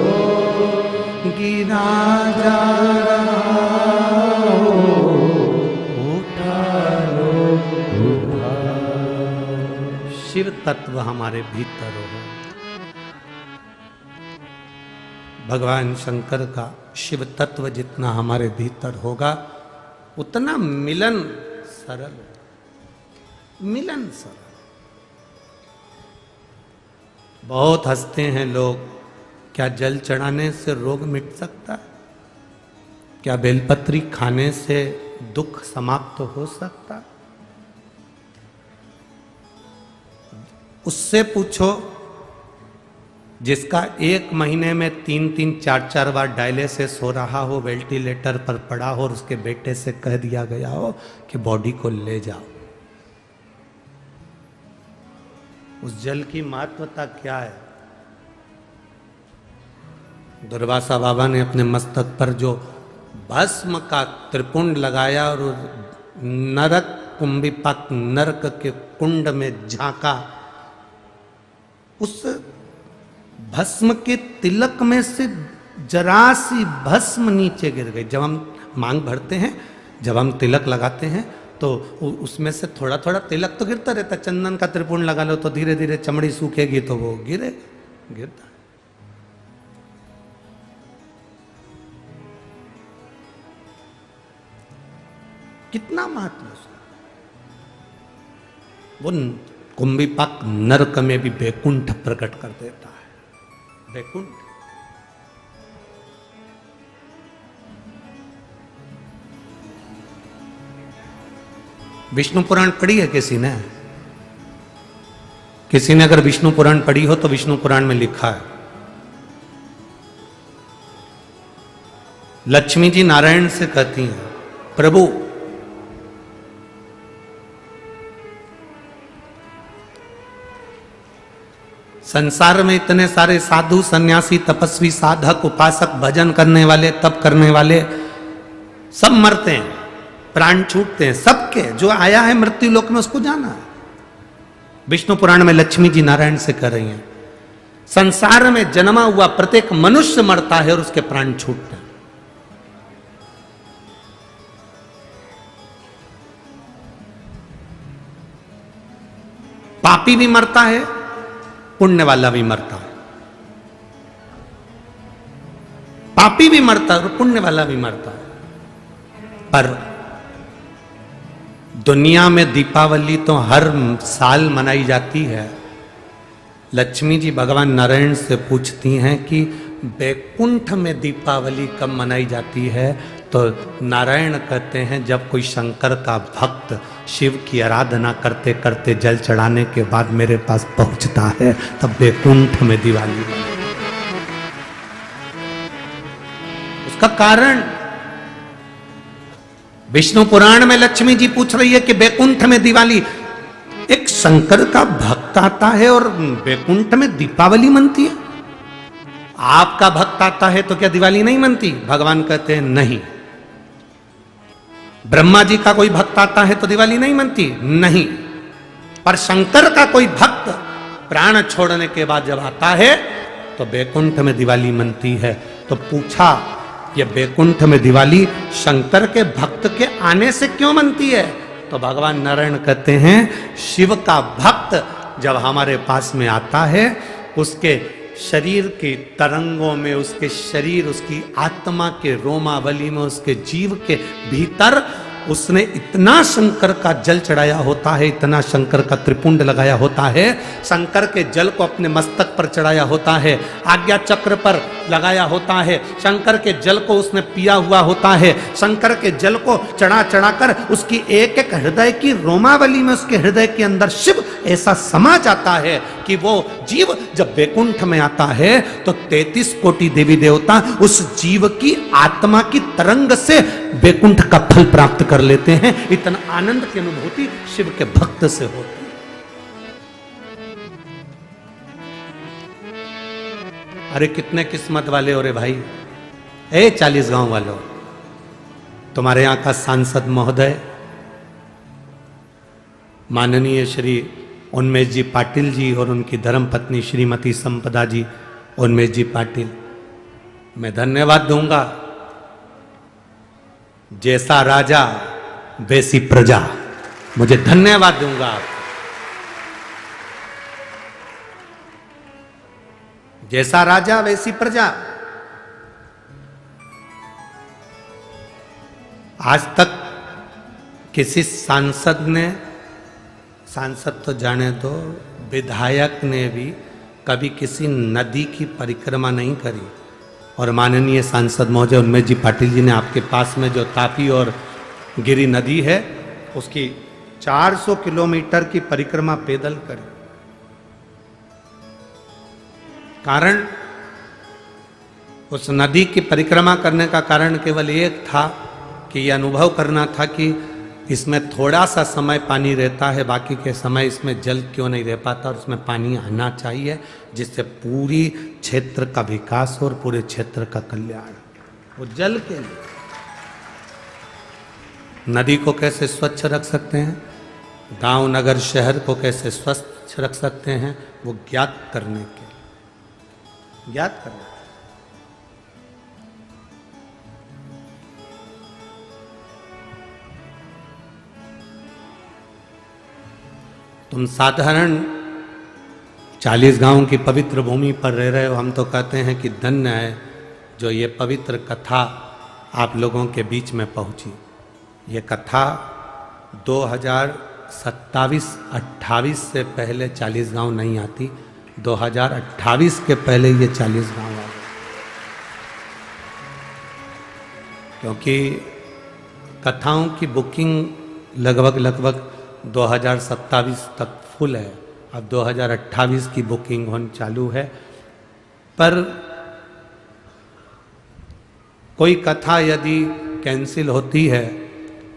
गिरा जा रहा शिव तत्व हमारे भीतर हो। भगवान शंकर का शिव तत्व जितना हमारे भीतर होगा उतना मिलन सरल, मिलन सरल। बहुत हंसते हैं लोग, क्या जल चढ़ाने से रोग मिट सकता है? क्या बेलपत्री खाने से दुख समाप्त हो सकता है? उससे पूछो जिसका 1 महीने में 3-3, 4-4 बार डायलिसिस हो रहा हो, वेंटिलेटर पर पड़ा हो और उसके बेटे से कह दिया गया हो कि बॉडी को ले जाओ। उस जल की महत्वता क्या है? दुर्वासा बाबा ने अपने मस्तक पर जो भस्म का त्रिपुंड लगाया और नरक कुंभिपाक नरक के कुंड में झांका, उस भस्म के तिलक में से जरा सी भस्म नीचे गिर गई। जब हम मांग भरते हैं, जब हम तिलक लगाते हैं तो उसमें से थोड़ा थोड़ा तिलक तो गिरता रहता। चंदन का त्रिपुंड लगा लो तो धीरे धीरे चमड़ी सूखेगी तो वो गिरता। कितना महत्व वो कुंभिपाक नरक में भी बैकुंठ प्रकट कर देता है। बैकुंठ विष्णु पुराण पढ़ी है किसी ने? किसी ने अगर विष्णु पुराण पढ़ी हो तो विष्णु पुराण में लिखा है, लक्ष्मी जी नारायण से कहती हैं, प्रभु संसार में इतने सारे साधु सन्यासी तपस्वी साधक उपासक भजन करने वाले तप करने वाले सब मरते हैं, प्राण छूटते हैं। सबके जो आया है मृत्यु लोक में उसको जाना है। विष्णु पुराण में लक्ष्मी जी नारायण से कह रही हैं, संसार में जन्मा हुआ प्रत्येक मनुष्य मरता है और उसके प्राण छूटते हैं। पापी भी मरता है, पुण्य वाला भी मरता है। पापी भी मरता है और पुण्य वाला भी मरता है। पर दुनिया में दीपावली तो हर साल मनाई जाती है। लक्ष्मी जी भगवान नारायण से पूछती हैं कि बैकुंठ में दीपावली कब मनाई जाती है? तो नारायण कहते हैं जब कोई शंकर का भक्त शिव की आराधना करते करते जल चढ़ाने के बाद मेरे पास पहुंचता है तब वैकुंठ में दिवाली। उसका कारण विष्णु पुराण में लक्ष्मी जी पूछ रही है कि वैकुंठ में दिवाली, एक शंकर का भक्त आता है और वैकुंठ में दीपावली मनती है। आपका भक्त आता है तो क्या दिवाली नहीं मनती? भगवान कहते हैं नहीं। ब्रह्मा जी का कोई भक्त आता है तो दिवाली नहीं मनती? नहीं। पर शंकर का कोई भक्त प्राण छोड़ने के बाद जब आता है तो वैकुंठ में दिवाली मनती है। तो पूछा ये वैकुंठ में दिवाली शंकर के भक्त के आने से क्यों मनती है? तो भगवान नारायण कहते हैं शिव का भक्त जब हमारे पास में आता है उसके शरीर के तरंगों में, उसके शरीर, उसकी आत्मा के रोमावली में, उसके जीव के भीतर उसने इतना शंकर का जल चढ़ाया होता है, इतना शंकर का त्रिपुंड लगाया होता है, शंकर के जल को अपने मस्तक पर चढ़ाया होता है, आज्ञा चक्र पर लगाया होता है, शंकर के जल को उसने पिया हुआ होता है, शंकर के जल को चढ़ा चढ़ाकर उसकी एक एक हृदय की रोमावली में, उसके हृदय के अंदर शिव ऐसा समा जाता है कि वो जीव जब वैकुंठ में आता है तो 33 कोटि देवी देवता उस जीव की आत्मा की तरंग से वैकुंठ का फल प्राप्त कर लेते हैं। इतना आनंद की अनुभूति शिव के भक्त से होती है। अरे कितने किस्मत वाले हो रे भाई। 40 गांव वालों, तुम्हारे यहां का सांसद महोदय माननीय श्री उन्मेष जी पाटिल जी और उनकी धर्मपत्नी श्रीमती संपदा जी उन्मेष जी पाटिल, मैं धन्यवाद दूंगा। जैसा राजा वैसी प्रजा, मुझे धन्यवाद दूंगा आप। जैसा राजा वैसी प्रजा। आज तक किसी सांसद तो जाने दो, विधायक ने भी कभी किसी नदी की परिक्रमा नहीं करी। और माननीय सांसद महोदय उन्मेष जी पाटिल जी ने आपके पास में जो तापी और गिरी नदी है उसकी 400 किलोमीटर की परिक्रमा पैदल करी। कारण उस नदी की परिक्रमा करने का कारण केवल एक था कि यह अनुभव करना था कि इसमें थोड़ा सा समय पानी रहता है, बाकी के समय इसमें जल क्यों नहीं रह पाता, और उसमें पानी आना चाहिए जिससे पूरी क्षेत्र का विकास और पूरे क्षेत्र का कल्याण। वो जल के लिए नदी को कैसे स्वच्छ रख सकते हैं, गांव नगर शहर को कैसे स्वच्छ रख सकते हैं, वो ज्ञात करने के लिए। तुम साधारण 40 गांव की पवित्र भूमि पर रह रहे हो, हम तो कहते हैं कि धन्य है जो ये पवित्र कथा आप लोगों के बीच में पहुंची। ये कथा 2027-28 से पहले 40 गांव नहीं आती, 2028 के पहले ये 40 गांव आ गए, क्योंकि कथाओं की बुकिंग लगभग 2027 तक फुल है। अब 2028 की बुकिंग होनी चालू है। पर कोई कथा यदि कैंसिल होती है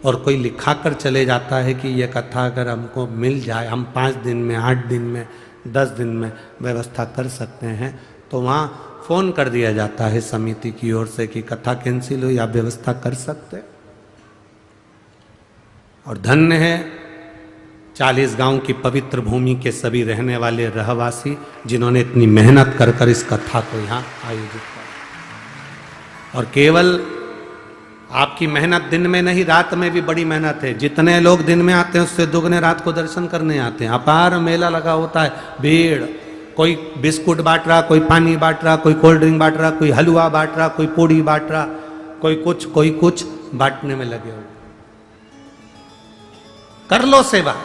और कोई लिखा कर चले जाता है कि यह कथा अगर हमको मिल जाए, हम 5 दिन में, 8 दिन में, 10 दिन में व्यवस्था कर सकते हैं, तो वहाँ फ़ोन कर दिया जाता है समिति की ओर से कि कथा कैंसिल हुई, आप व्यवस्था कर सकते। और धन्य है 40 गांव की पवित्र भूमि के सभी रहने वाले रहवासी जिन्होंने इतनी मेहनत कर इस कथा को यहाँ आयोजित किया। और केवल आपकी मेहनत दिन में नहीं, रात में भी बड़ी मेहनत है। जितने लोग दिन में आते हैं उससे दुगने रात को दर्शन करने आते हैं। अपार मेला लगा होता है, भीड़। कोई बिस्कुट बांट रहा, कोई पानी बांट रहा, कोई कोल्ड ड्रिंक बांट रहा, कोई हलवा बांट रहा, कोई पूड़ी बांट रहा, कोई कुछ बांटने में लगे हुए। कर लो सेवा।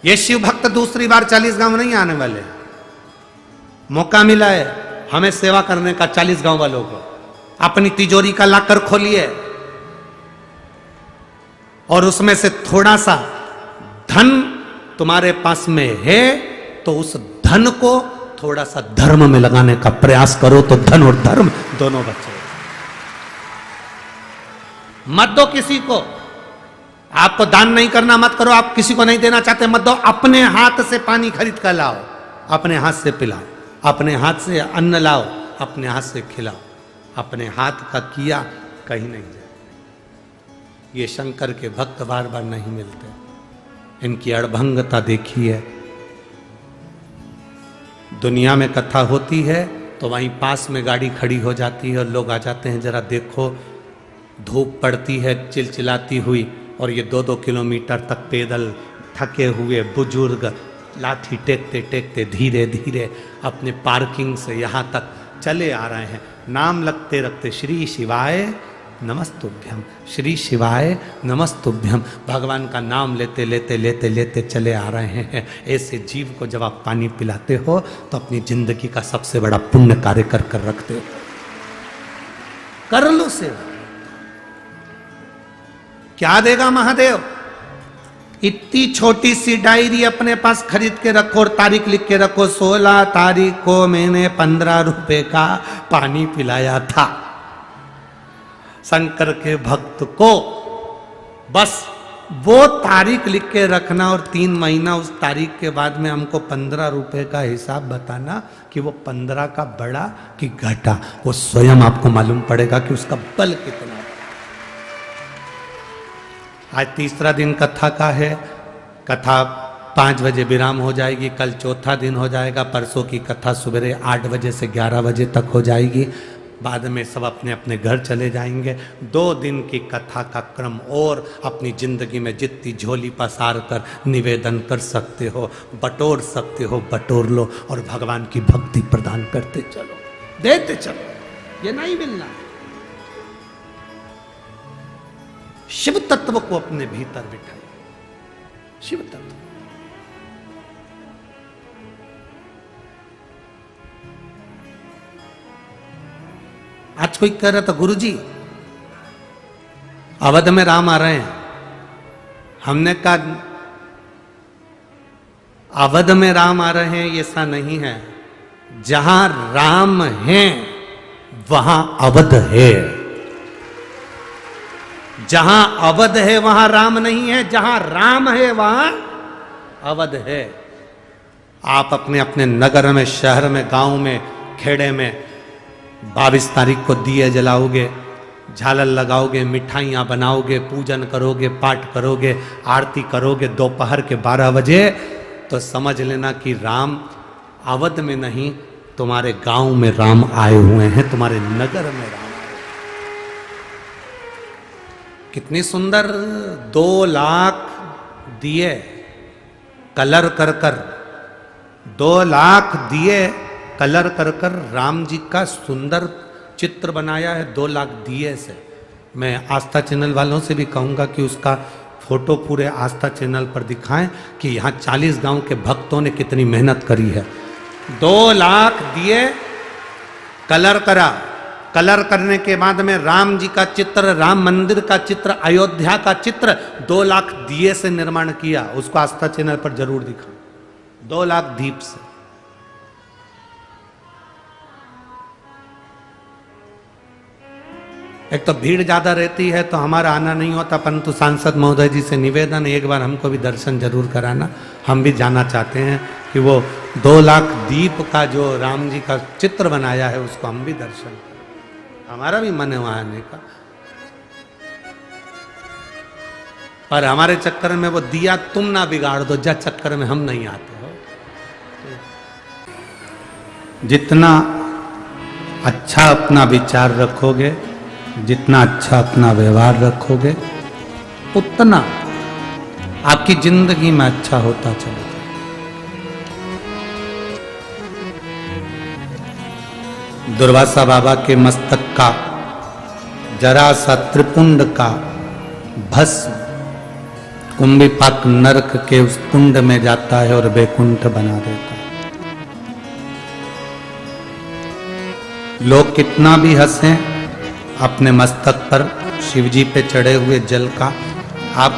ये शिव भक्त दूसरी बार 40 गांव नहीं आने वाले। मौका मिला है हमें सेवा करने का 40 गांव वालों को। अपनी तिजोरी का लाकर खोलिए और उसमें से थोड़ा सा धन तुम्हारे पास में है तो उस धन को थोड़ा सा धर्म में लगाने का प्रयास करो, तो धन और धर्म दोनों बचे। मत दो किसी को, आपको दान नहीं करना मत करो, आप किसी को नहीं देना चाहते मत दो। अपने हाथ से पानी खरीद कर लाओ, अपने हाथ से पिलाओ, अपने हाथ से अन्न लाओ, अपने हाथ से खिलाओ। अपने हाथ का किया कहीं नहीं जाए। ये शंकर के भक्त बार बार नहीं मिलते, इनकी अड़भंगता देखिए। दुनिया में कथा होती है तो वहीं पास में गाड़ी खड़ी हो जाती है और लोग आ जाते हैं, जरा देखो। धूप पड़ती है चिलचिलाती हुई और ये 2-2 किलोमीटर तक पैदल थके हुए बुजुर्ग लाठी टेकते टेकते धीरे धीरे अपने पार्किंग से यहाँ तक चले आ रहे हैं। नाम लगते रखते श्री शिवाय नमस्तुभ्यम, श्री शिवाय नमस्तुभ्यम, भगवान का नाम लेते लेते लेते लेते चले आ रहे हैं। ऐसे जीव को जब आप पानी पिलाते हो तो अपनी जिंदगी का सबसे बड़ा पुण्य कार्य कर कर रखते हो। कर लो सेवा। क्या देगा महादेव? इतनी छोटी सी डायरी अपने पास खरीद के रखो और तारीख लिख के रखो, 16 तारीख को मैंने 15 रुपए का पानी पिलाया था शंकर के भक्त को। बस वो तारीख लिख के रखना और 3 महीना उस तारीख के बाद में हमको 15 रुपए का हिसाब बताना कि वो 15 का बढ़ा कि घटा। वो स्वयं आपको मालूम पड़ेगा कि उसका बल कितना। आज तीसरा दिन कथा का है। कथा 5 बजे विराम हो जाएगी, कल चौथा दिन हो जाएगा, परसों की कथा सवेरे 8 बजे से 11 बजे तक हो जाएगी। बाद में सब अपने अपने घर चले जाएंगे। 2 दिन की कथा का क्रम और अपनी जिंदगी में जितनी झोली पसार कर निवेदन कर सकते हो, बटोर सकते हो, बटोर लो और भगवान की भक्ति प्रदान करते चलो, देते चलो। ये नहीं मिलना। शिव तत्व को अपने भीतर बिठाइए। शिव तत्व आज कोई कह रहा था गुरुजी अवध में राम आ रहे हैं। हमने कहा अवध में राम आ रहे हैं ऐसा नहीं है, जहां राम है वहां अवध है। जहां अवध है वहां राम नहीं है, जहां राम है वहां अवध है। आप अपने अपने नगर में, शहर में, गांव में, खेड़े में 22 तारीख को दिए जलाओगे, झालर लगाओगे, मिठाइयाँ बनाओगे, पूजन करोगे, पाठ करोगे, आरती करोगे दोपहर के 12 बजे, तो समझ लेना कि राम अवध में नहीं, तुम्हारे गांव में राम आए हुए हैं, तुम्हारे नगर में राम। कितनी सुंदर 2 लाख दिए कलर कर कर, 2 लाख दिए कलर कर कर राम जी का सुंदर चित्र बनाया है 2 लाख दिए से। मैं आस्था चैनल वालों से भी कहूँगा कि उसका फोटो पूरे आस्था चैनल पर दिखाएं कि यहाँ 40 गांव के भक्तों ने कितनी मेहनत करी है। 2 लाख दिए कलर करा, कलर करने के बाद में राम जी का चित्र, राम मंदिर का चित्र, अयोध्या का चित्र 2 लाख दिए से निर्माण किया। उसको आस्था चैनल पर जरूर दिखाओ। 2 लाख दीप से। एक तो भीड़ ज्यादा रहती है तो हमारा आना नहीं होता, परंतु सांसद महोदय जी से निवेदन है एक बार हमको भी दर्शन जरूर कराना। हम भी जाना चाहते हैं कि वो 2 लाख दीप का जो राम जी का चित्र बनाया है उसको हम भी दर्शन करें। हमारा भी मन है वहां आने का, पर हमारे चक्कर में वो दिया तुम ना बिगाड़ दो, जा चक्कर में हम नहीं आते हो। जितना अच्छा अपना विचार रखोगे, जितना अच्छा अपना व्यवहार रखोगे, उतना आपकी जिंदगी में अच्छा होता चलेगा। दुर्वासा बाबा के मस्तक का जरा सा त्रिपुंड का भस्म कुंभीपाक नरक के उस कुंड में जाता है और वैकुंठ बना देता है। लोग कितना भी हंसें, अपने मस्तक पर शिव जी पे चढ़े हुए जल का आप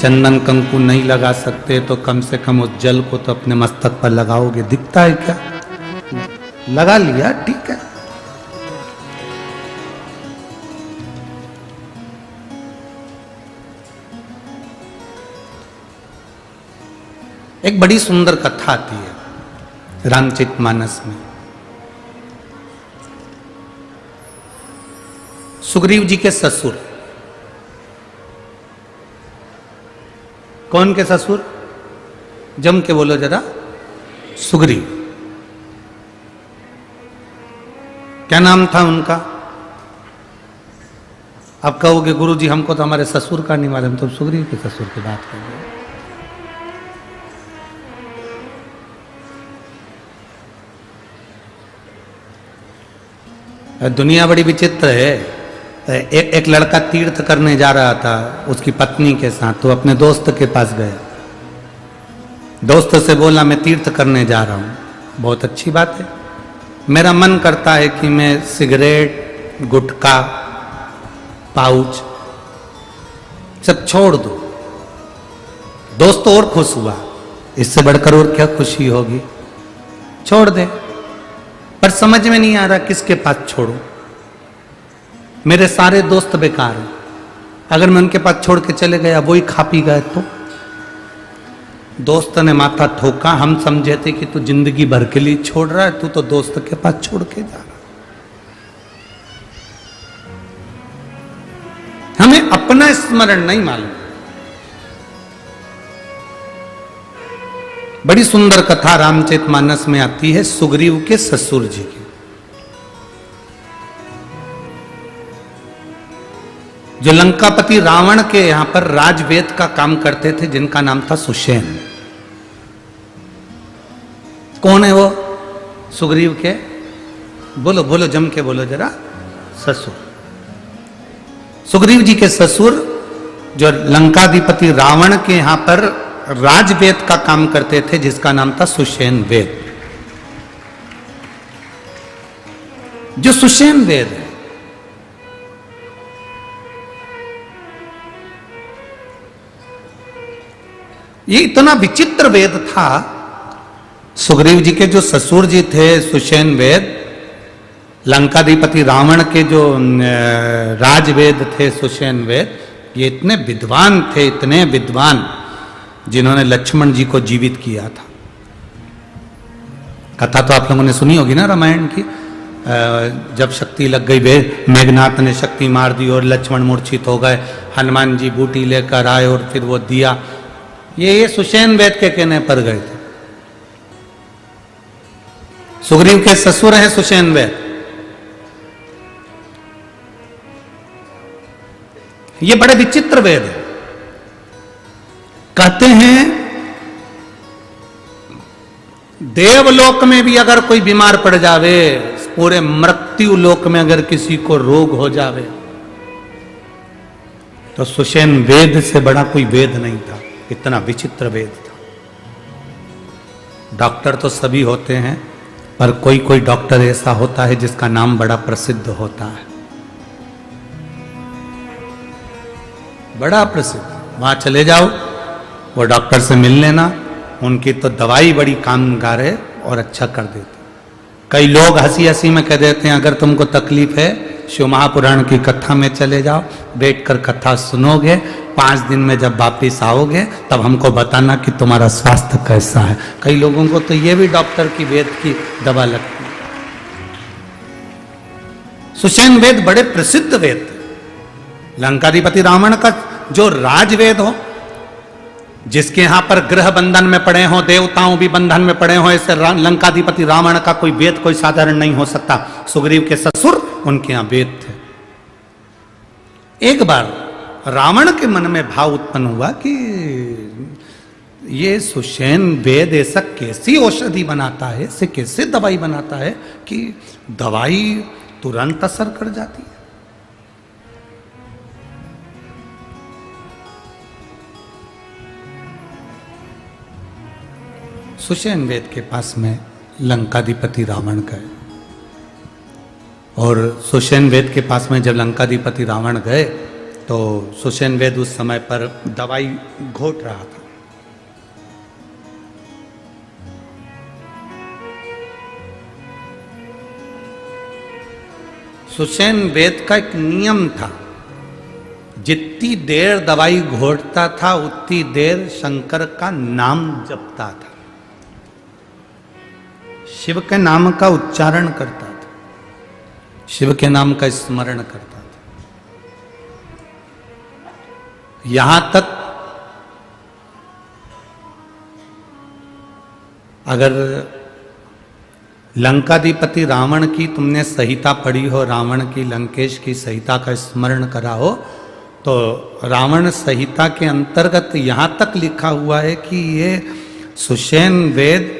चंदन कंकु नहीं लगा सकते तो कम से कम उस जल को तो अपने मस्तक पर लगाओगे। दिखता है क्या? लगा लिया, ठीक है। एक बड़ी सुंदर कथा आती है रामचरितमानस में। सुग्रीव जी के ससुर, कौन के ससुर? जम के बोलो जरा। सुग्रीव। क्या नाम था उनका? आप कहोगे गुरुजी हमको तो हमारे ससुर का नहीं मालूम, तो सुग्रीव के ससुर की बात कर रहे हैं। दुनिया बड़ी विचित्र है। एक लड़का तीर्थ करने जा रहा था उसकी पत्नी के साथ, तो अपने दोस्त के पास गया। दोस्त से बोला मैं तीर्थ करने जा रहा हूँ। बहुत अच्छी बात है, मेरा मन करता है कि मैं सिगरेट, गुटखा, पाउच सब छोड़ दूं। दोस्त और खुश हुआ, इससे बढ़कर और क्या खुशी होगी, छोड़ दे। पर समझ में नहीं आ रहा किसके पास छोड़ूं। मेरे सारे दोस्त बेकार हैं, अगर मैं उनके पास छोड़ के चले गया वो ही खा पी गए तो। दोस्त ने माथा ठोका, हम समझे थे कि तू जिंदगी भर के लिए छोड़ रहा है, तू तो दोस्त के पास छोड़ के जा रहा। हमें अपना स्मरण नहीं मालूम। बड़ी सुंदर कथा रामचरितमानस में आती है सुग्रीव के ससुर जी की। जो लंकापति रावण के यहां पर राजवेद का काम करते थे, जिनका नाम था सुषेण। कौन है वो? सुग्रीव के, बोलो बोलो जम के बोलो जरा, ससुर। सुग्रीव जी के ससुर जो लंकाधिपति रावण के यहां पर राजवेद का काम करते थे, जिसका नाम था सुषेण वेद। जो सुषेण वेद है, ये इतना विचित्र वेद था। सुग्रीव जी के जो ससुर जी थे सुषेण वेद, लंकाधिपति रावण के जो राजवेद थे सुषेण वेद, ये इतने विद्वान थे, इतने विद्वान, जिन्होंने लक्ष्मण जी को जीवित किया था। कथा तो आप लोगों ने सुनी होगी ना रामायण की। जब शक्ति लग गई, मेघनाथ ने शक्ति मार दी और लक्ष्मण मूर्छित हो गए। हनुमान जी बूटी लेकर आए और फिर वो दिया। ये सुषेण वेद के कहने पर गए थे। सुग्रीव के ससुर हैं सुषेण वेद। ये बड़े विचित्र वेद है। कहते हैं देवलोक में भी अगर कोई बीमार पड़ जावे, पूरे मृत्यु लोक में अगर किसी को रोग हो जावे, तो सुषेण वेद से बड़ा कोई वेद नहीं था। इतना विचित्र वेद था। डॉक्टर तो सभी होते हैं, पर कोई कोई डॉक्टर ऐसा होता है जिसका नाम बड़ा प्रसिद्ध होता है, बड़ा प्रसिद्ध। वहां चले जाओ, वो डॉक्टर से मिल लेना, उनकी तो दवाई बड़ी कामगार है और अच्छा कर देते। कई लोग हंसी हंसी में कह देते हैं अगर तुमको तकलीफ है शिव महापुराण की कथा में चले जाओ, बैठकर कथा सुनोगे, 5 दिन में जब वापिस आओगे तब हमको बताना कि तुम्हारा स्वास्थ्य कैसा है। कई लोगों को तो ये भी डॉक्टर की वेद की दवा लगती है। सुषेण वेद बड़े प्रसिद्ध वेद थे। लंकाधिपति रावण का जो राजवेद हो, जिसके यहां पर ग्रह बंधन में पड़े हो, देवताओं भी बंधन में पड़े हो, ऐसे लंकाधिपति रावण का कोई वेद कोई साधारण नहीं हो सकता। सुग्रीव के ससुर उनके यहां वेद थे। एक बार रावण के मन में भाव उत्पन्न हुआ कि ये सुषेण वेद ऐसा कैसी औषधि बनाता है, ऐसे कैसे दवाई बनाता है कि दवाई तुरंत असर कर जाती है। सुषेण वेद के पास में लंकाधिपति रावण गए और सुषेण वेद के पास में जब लंकाधिपति रावण गए तो सुषेण वेद उस समय पर दवाई घोट रहा था। सुषेण वेद का एक नियम था, जितनी देर दवाई घोटता था उतनी देर शंकर का नाम जपता था, शिव के नाम का उच्चारण करता था, शिव के नाम का स्मरण करता था। यहां तक अगर लंकाधिपति रावण की तुमने संहिता पढ़ी हो, रावण की लंकेश की संहिता का स्मरण करा हो, तो रावण संहिता के अंतर्गत यहां तक लिखा हुआ है कि ये सुषेण वेद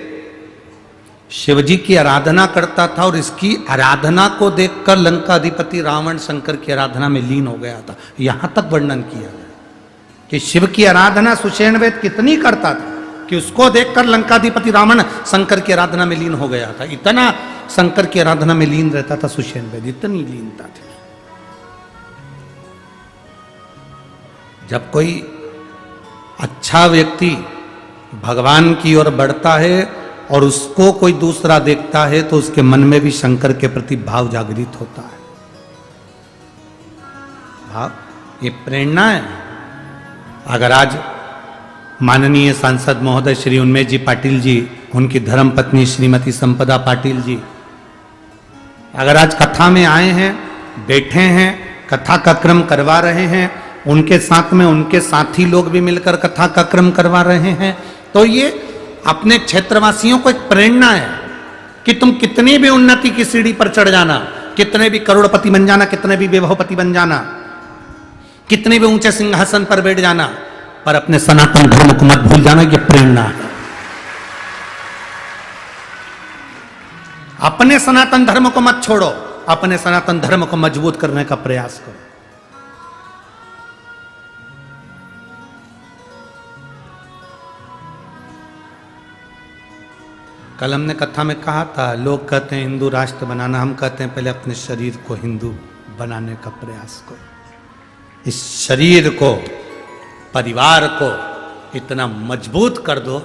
शिवजी की आराधना करता था और इसकी आराधना को देखकर लंकाधिपति रावण शंकर की आराधना में लीन हो गया था। यहां तक वर्णन किया गया कि शिव की आराधना सुषेण वेद कितनी करता था कि उसको देखकर लंकाधिपति रावण शंकर की आराधना में लीन हो गया था। इतना शंकर की आराधना में लीन रहता था सुषेण वेद, इतनी लीनता थी। जब कोई अच्छा व्यक्ति भगवान की ओर बढ़ता है और उसको कोई दूसरा देखता है तो उसके मन में भी शंकर के प्रति भाव जागृत होता है। भाव, ये प्रेरणा है। अगर आज माननीय सांसद महोदय श्री उन्मेष जी पाटिल जी, उनकी धर्मपत्नी श्रीमती संपदा पाटिल जी अगर आज कथा में आए हैं, बैठे हैं, कथा का क्रम करवा रहे हैं, उनके साथ में उनके साथी लोग भी मिलकर कथा का क्रम करवा रहे हैं, तो ये अपने क्षेत्रवासियों को एक प्रेरणा है कि तुम कितनी भी उन्नति की सीढ़ी पर चढ़ जाना, कितने भी करोड़पति बन जाना, कितने भी वैभवपति बन जाना, कितने भी ऊंचे सिंहासन पर बैठ जाना, पर अपने सनातन धर्म को मत भूल जाना। ये प्रेरणा है। अपने सनातन धर्म को मत छोड़ो, अपने सनातन धर्म को मजबूत करने का प्रयास करो। कल हमने कथा में कहा था, लोग कहते हैं हिंदू राष्ट्र बनाना, हम कहते हैं पहले अपने शरीर को हिंदू बनाने का प्रयास करो। इस शरीर को, परिवार को इतना मजबूत कर दो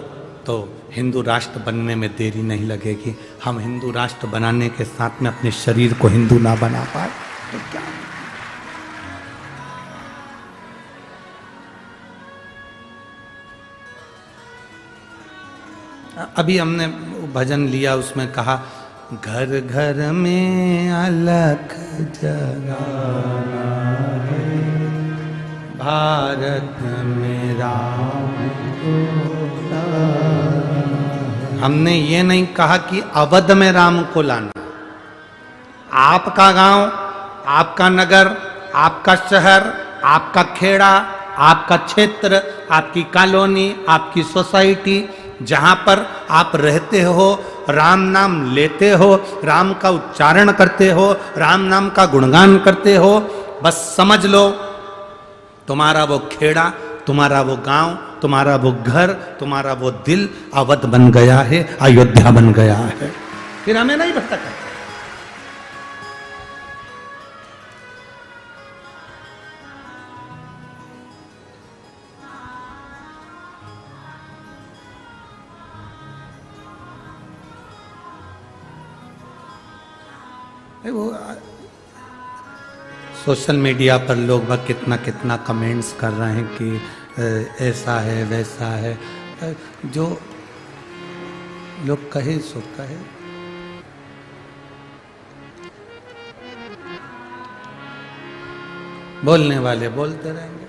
तो हिंदू राष्ट्र बनने में देरी नहीं लगेगी। हम हिंदू राष्ट्र बनाने के साथ में अपने शरीर को हिंदू ना बना पाए तो क्या? अभी हमने भजन लिया, उसमें कहा घर घर में अलख जगाना है, भारत में राम को लाना। हमने ये नहीं कहा कि अवध में राम को लाना। आपका गांव, आपका नगर, आपका शहर, आपका खेड़ा, आपका क्षेत्र, आपकी कॉलोनी, आपकी सोसाइटी, जहां पर आप रहते हो, राम नाम लेते हो, राम का उच्चारण करते हो, राम नाम का गुणगान करते हो, बस समझ लो तुम्हारा वो खेड़ा, तुम्हारा वो गांव, तुम्हारा वो घर, तुम्हारा वो दिल अवध बन गया है, अयोध्या बन गया है। फिर हमें नहीं भटका। वो सोशल मीडिया पर लोग वह कितना कितना कमेंट्स कर रहे हैं कि ऐसा है वैसा है, जो लोग कहे सो कहे। बोलने वाले बोलते रहेंगे।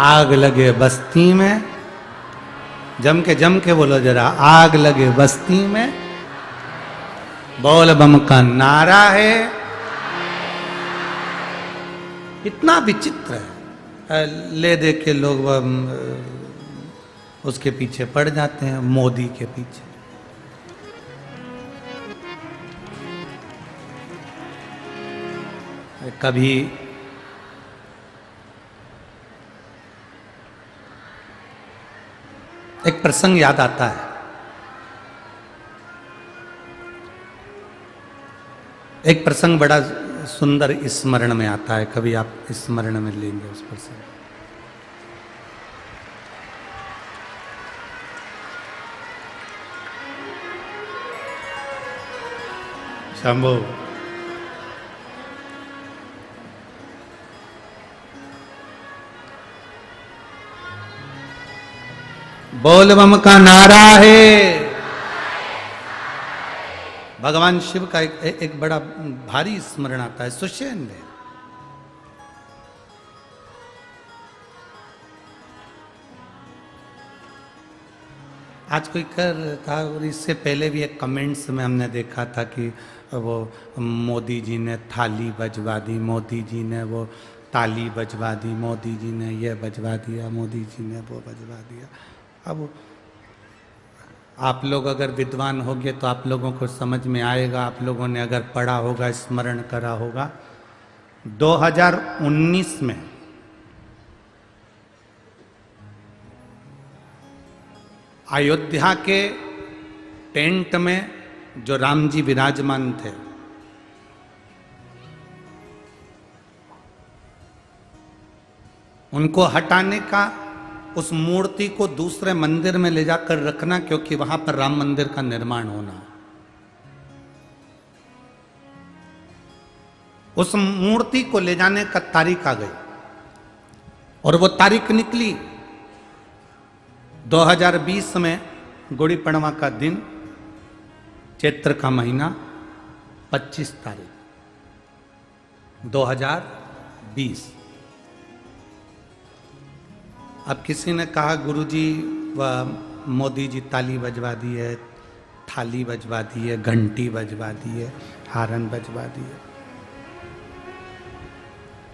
आग लगे बस्ती में, जम के बोलो जरा, आग लगे बस्ती में, बोल बम का नारा है। इतना विचित्र है, ले दे के लोग उसके पीछे पड़ जाते हैं, मोदी के पीछे। कभी एक प्रसंग याद आता है। एक प्रसंग बड़ा सुंदर स्मरण में आता है, कभी आप स्मरण में लेंगे उस प्रसंग। शंभो बोल बम का नारा है। भगवान शिव का एक बड़ा भारी स्मरण आता है, सुषेण वेद। आज कोई कर था, और इससे पहले भी एक कमेंट्स में हमने देखा था कि वो मोदी जी ने थाली बजवा दी, मोदी जी ने वो ताली बजवा दी, मोदी जी ने ये बजवा दिया, मोदी जी ने वो बजवा दिया। अब आप लोग अगर विद्वान होंगे तो आप लोगों को समझ में आएगा, आप लोगों ने अगर पढ़ा होगा, स्मरण करा होगा, 2019 में अयोध्या के टेंट में जो राम जी विराजमान थे, उनको हटाने का, उस मूर्ति को दूसरे मंदिर में ले जाकर रखना, क्योंकि वहां पर राम मंदिर का निर्माण होना। उस मूर्ति को ले जाने का तारीख आ गई और वो तारीख निकली 2020 में, गुड़ी पड़वा का दिन, चैत्र का महीना, 25 तारीख 2020। अब किसी ने कहा गुरुजी व मोदी जी ताली बजवा दी है, थाली बजवा दी है, घंटी बजवा दी है, हारन बजवा दी है।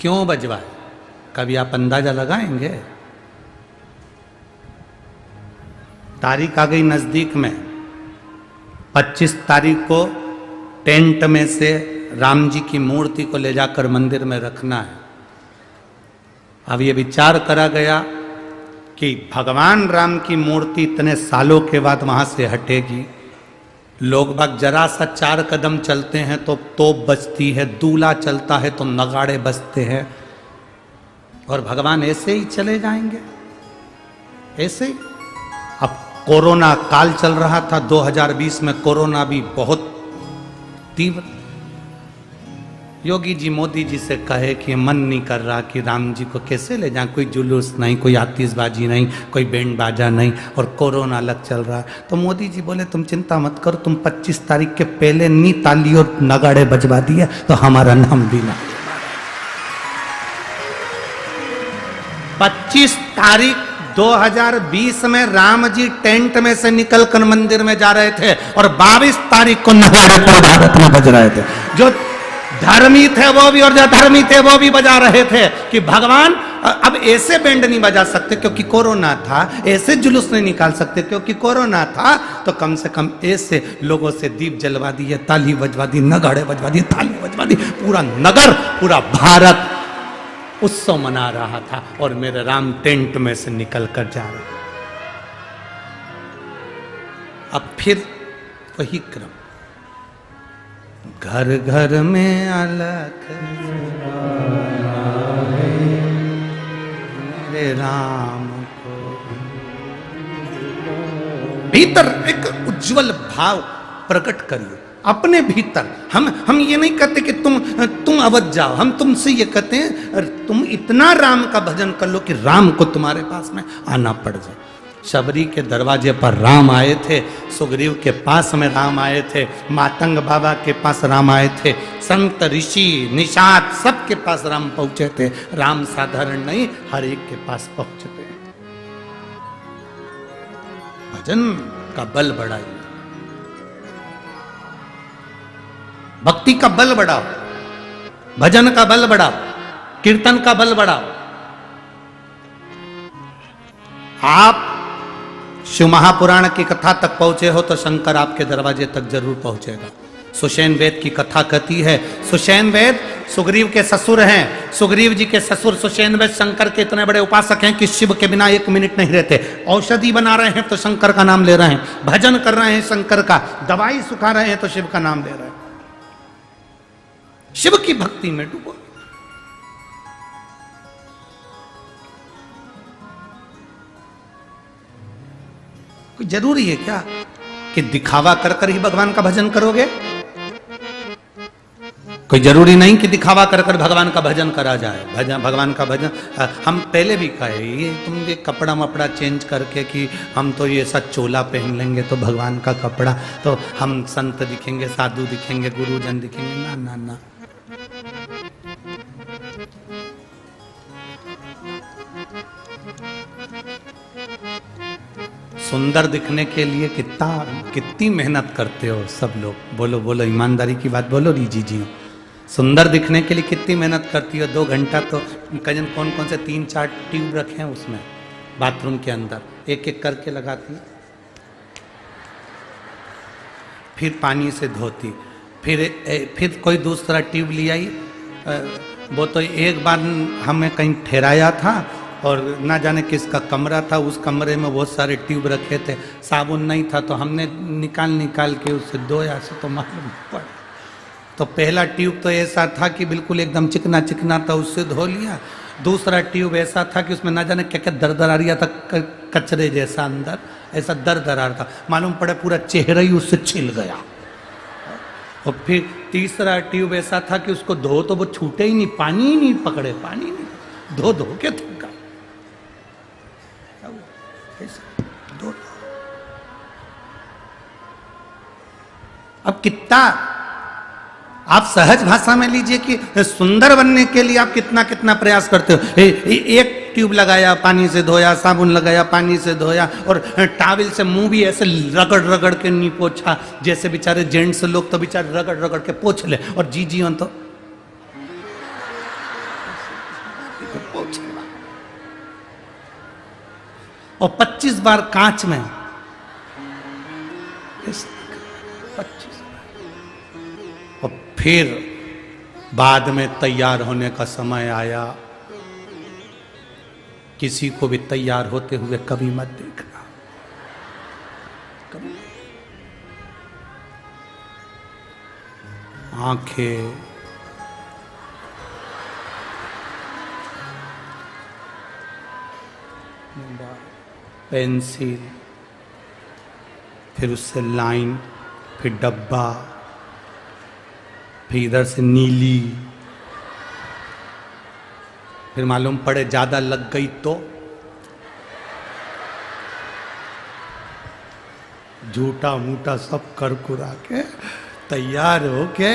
क्यों बजवाए? कभी आप अंदाजा लगाएंगे? तारीख आ गई नजदीक में, 25 तारीख को टेंट में से राम जी की मूर्ति को ले जाकर मंदिर में रखना है। अब ये विचार करा गया कि भगवान राम की मूर्ति इतने सालों के बाद वहां से हटेगी, लोग बाग जरा सा 4 कदम चलते हैं तो तोप बजती है, दूल्हा चलता है तो नगाड़े बजते हैं, और भगवान ऐसे ही चले जाएंगे, ऐसे ही। अब कोरोना काल चल रहा था, 2020 में कोरोना भी बहुत तीव्र। योगी जी मोदी जी से कहे कि मन नहीं कर रहा कि राम जी को कैसे ले जाएं, कोई जुलूस नहीं, कोई आतिशबाजी नहीं, कोई बैंड बाजा नहीं, और कोरोना अलग चल रहा है। तो मोदी जी बोले तुम चिंता मत करो, तुम 25 तारीख के पहले नी ताली और नगाड़े बजवा दिए तो हमारा नाम भी ना। 25 तारीख 2020 में राम जी टेंट में से निकलकर मंदिर में जा रहे थे और 22 तारीख को नगाड़े भारत में बज रहे थे। जो धर्मी थे वो भी और जो धर्मी थे वो भी बजा रहे थे कि भगवान अब ऐसे बैंड नहीं बजा सकते क्योंकि कोरोना था, ऐसे जुलूस नहीं निकाल सकते क्योंकि कोरोना था, तो कम से कम ऐसे लोगों से दीप जलवा दिए, ताली बजवा दी, नगाड़े बजवा दिए, ताली बजवा दी, पूरा नगर, पूरा भारत उत्सव मना रहा था और मेरे राम टेंट में से निकल कर जा रहे। अब फिर वही क्रम, घर घर में अलख मेरे राम को, भीतर एक उज्जवल भाव प्रकट करिए अपने भीतर। हम ये नहीं कहते कि तुम अवध जाओ, हम तुमसे ये कहते हैं तुम इतना राम का भजन कर लो कि राम को तुम्हारे पास में आना पड़ जाए। शबरी के दरवाजे पर राम आए थे, सुग्रीव के पास में राम आए थे, मातंग बाबा के पास राम आए थे, संत ऋषि निषाद सबके पास राम पहुंचे थे। राम साधारण नहीं, हर एक के पास पहुंचते हैं। भजन का बल बढ़ाइए, भक्ति का बल बढ़ाओ, भजन का बल बढ़ाओ, कीर्तन का बल बढ़ाओ। आप शिव महापुराण की कथा तक पहुंचे हो तो शंकर आपके दरवाजे तक जरूर पहुंचेगा। सुषेण वेद की कथा कहती है, सुषेण वेद सुग्रीव के ससुर हैं, सुग्रीव जी के ससुर सुषेण वेद शंकर के इतने बड़े उपासक हैं कि शिव के बिना 1 मिनट नहीं रहते। औषधि बना रहे हैं तो शंकर का नाम ले रहे हैं, भजन कर रहे हैं शंकर का, दवाई सुखा रहे हैं तो शिव का नाम ले रहे हैं। शिव की भक्ति में डूबो। कोई जरूरी है क्या कि दिखावा कर कर ही भगवान का भजन करोगे? कोई जरूरी नहीं कि दिखावा कर कर भगवान का भजन करा जाए। भगवान का भजन हम पहले भी कहे, ये तुम ये कपड़ा मपड़ा चेंज करके कि हम तो ये ऐसा चोला पहन लेंगे तो भगवान का कपड़ा तो हम संत दिखेंगे, साधु दिखेंगे, गुरुजन दिखेंगे। ना ना ना, सुंदर दिखने के लिए कितनी मेहनत करते हो सब लोग। बोलो बोलो, ईमानदारी की बात बोलो रीजी जी। सुंदर दिखने के लिए कितनी मेहनत करती हो? 2 घंटा तो कजन कौन कौन से 3-4 ट्यूब रखे हैं उसमें बाथरूम के अंदर, एक एक करके लगाती, फिर पानी से धोती, फिर कोई दूसरा ट्यूब ले आई। वो तो एक बार हमें कहीं ठहराया था और ना जाने किसका कमरा था, उस कमरे में बहुत सारे ट्यूब रखे थे, साबुन नहीं था तो हमने निकाल के उससे धोया से तो मालूम पड़ा। तो पहला ट्यूब तो ऐसा था कि बिल्कुल एकदम चिकना चिकना था, उससे धो लिया। दूसरा ट्यूब ऐसा था कि उसमें ना जाने क्या क्या दर आ रहा था, कचरे जैसा अंदर ऐसा दर आ रहा था, मालूम पड़े पूरा चेहरा ही उससे छिल गया। और फिर तीसरा ट्यूब ऐसा था कि उसको धो तो वो छूटे ही नहीं, पानी ही नहीं पकड़े, पानी नहीं, धो के थका। अब कितना आप सहज भाषा में लीजिए कि सुंदर बनने के लिए आप कितना प्रयास करते हो। एक ट्यूब लगाया, पानी से धोया, साबुन लगाया, पानी से धोया, और टावल से मुंह भी ऐसे रगड़ के नहीं पोछा, जैसे बेचारे जेंट्स लोग तो बेचारे रगड़ के पोछ ले, और जी हो तो और 25 बार कांच में 25, और फिर बाद में तैयार होने का समय आया। किसी को भी तैयार होते हुए कभी मत देखना, कभी। आंखें पेंसिल, फिर उससे लाइन, फिर डब्बा, फिर इधर से नीली, फिर मालूम पड़े ज्यादा लग गई तो झूठा मूठा सब कर कुरा के तैयार हो के।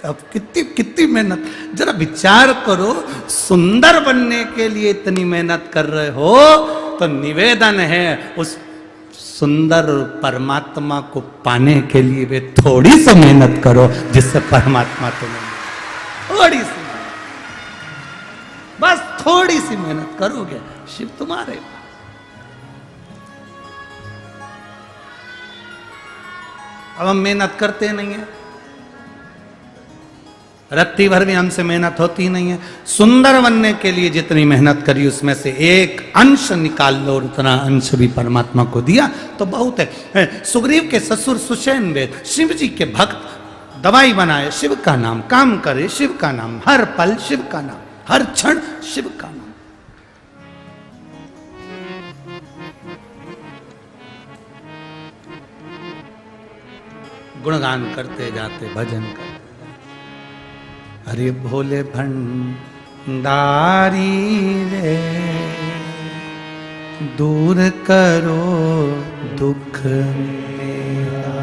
अब कितनी मेहनत, जरा विचार करो। सुंदर बनने के लिए इतनी मेहनत कर रहे हो तो निवेदन है उस सुंदर परमात्मा को पाने के लिए वे थोड़ी सी मेहनत करो, जिससे परमात्मा तुम्हें थोड़ी सी, बस थोड़ी सी मेहनत करोगे, शिव तुम्हारे। अब हम मेहनत करते नहीं है, रत्ती भर भी हमसे मेहनत होती नहीं है। सुंदर बनने के लिए जितनी मेहनत करी उसमें से एक अंश निकाल लो और उतना अंश भी परमात्मा को दिया तो बहुत है। सुग्रीव के ससुर सुषेण वेद शिव जी के भक्त दवाई बनाए शिव का नाम, काम करे शिव का नाम, हर पल शिव का नाम, हर क्षण शिव का नाम। गुणगान करते जाते, भजन करते। अरे भोले भंडारी रे, दूर करो दुख मेरा।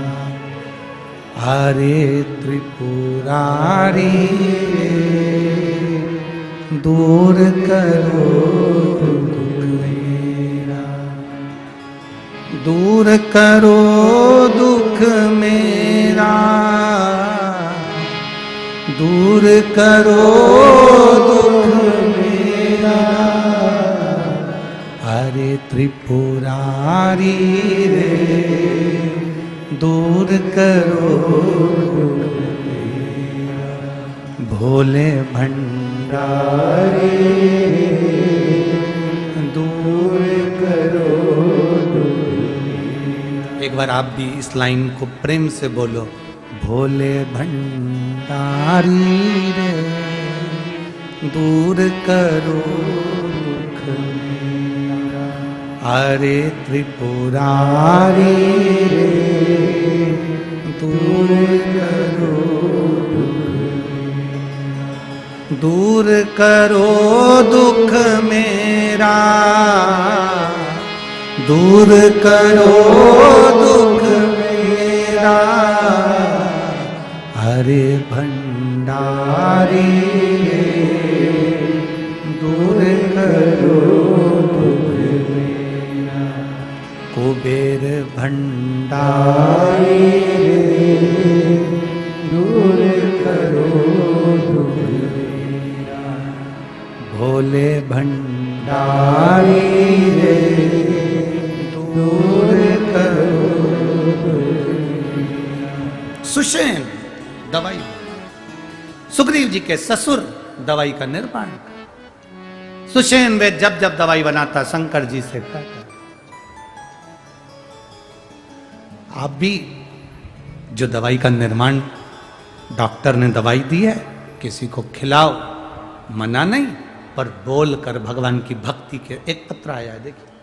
अरे त्रिपुरारी रे, दूर करो दुख मेरा। दूर करो दुख मेरा, दूर करो दुख मेरा। अरे त्रिपुरारी रे, दूर करो दुख मेरा। भोले भंडारी रे, दूर करो दुख मेरा। एक बार आप भी इस लाइन को प्रेम से बोलो, भोले भंडारी रे दूर करो दुख मेरा। अरे त्रिपुरारी रे दूर करो दूर करो दुख मेरा, दूर करो दुख मेरा। हरे भंडारी दूर करो दुख मेरा। कुबेर भंडारी दूर करो दुख मेरा। भोले भंडारी रे दूर करो। सुषेण दवाई, सुग्रीव जी के ससुर दवाई का निर्माण। सुषेण वे जब जब दवाई बनाता शंकर जी से कहता, आप भी जो दवाई का निर्माण डॉक्टर ने दवाई दी है किसी को खिलाओ, मना नहीं, पर बोल कर भगवान की भक्ति के। एक पत्र आया है देखिए,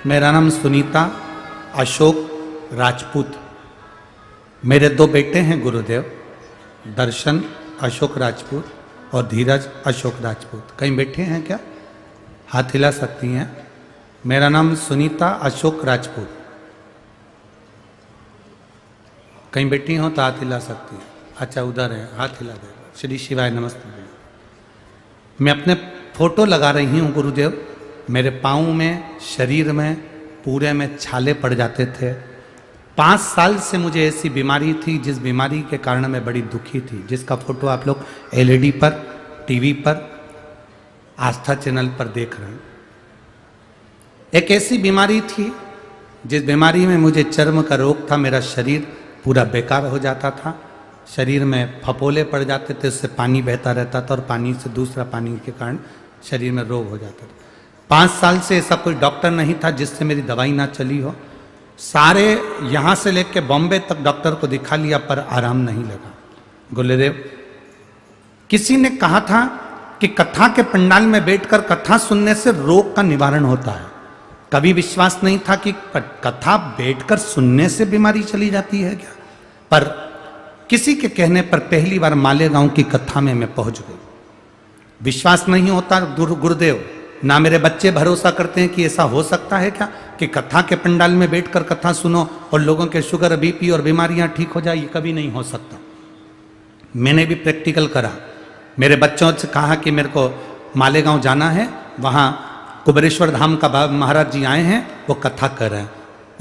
मेरा नाम सुनीता अशोक राजपूत। मेरे दो बेटे हैं गुरुदेव, दर्शन अशोक राजपूत और धीरज अशोक राजपूत। कहीं बैठे हैं क्या? हाथ हिला सकती हैं। मेरा नाम सुनीता अशोक राजपूत। कहीं बैठी हो तो हाथ हिला सकती है। अच्छा उधर है, हाथ हिला दे। श्री शिवाय नमस्ते। मैं अपने फोटो लगा रही हूँ गुरुदेव। मेरे पाँव में, शरीर में, पूरे में छाले पड़ जाते थे। 5 साल से मुझे ऐसी बीमारी थी जिस बीमारी के कारण मैं बड़ी दुखी थी, जिसका फोटो आप लोग एलईडी पर, टीवी पर, आस्था चैनल पर देख रहे हैं। एक ऐसी बीमारी थी जिस बीमारी में मुझे चर्म का रोग था। मेरा शरीर पूरा बेकार हो जाता था, शरीर में फपोले पड़ जाते थे, उससे पानी बहता रहता था और पानी से दूसरा पानी के कारण शरीर में रोग हो जाता था। 5 साल से ऐसा कोई डॉक्टर नहीं था जिससे मेरी दवाई ना चली हो। सारे यहाँ से लेके बॉम्बे तक डॉक्टर को दिखा लिया पर आराम नहीं लगा। गुरुदेव, किसी ने कहा था कि कथा के पंडाल में बैठकर कथा सुनने से रोग का निवारण होता है। कभी विश्वास नहीं था कि कथा बैठकर सुनने से बीमारी चली जाती है क्या। पर किसी के कहने पर पहली बार मालेगांव की कथा में मैं पहुंच गई। विश्वास नहीं होता गुरुदेव, ना मेरे बच्चे भरोसा करते हैं कि ऐसा हो सकता है क्या कि कथा के पंडाल में बैठकर कथा सुनो और लोगों के शुगर, बीपी और बीमारियां ठीक हो जाए। ये कभी नहीं हो सकता। मैंने भी प्रैक्टिकल करा। मेरे बच्चों से कहा कि मेरे को मालेगांव जाना है, वहाँ कुबेरेश्वर धाम का महाराज जी आए हैं, वो कथा कर रहे हैं।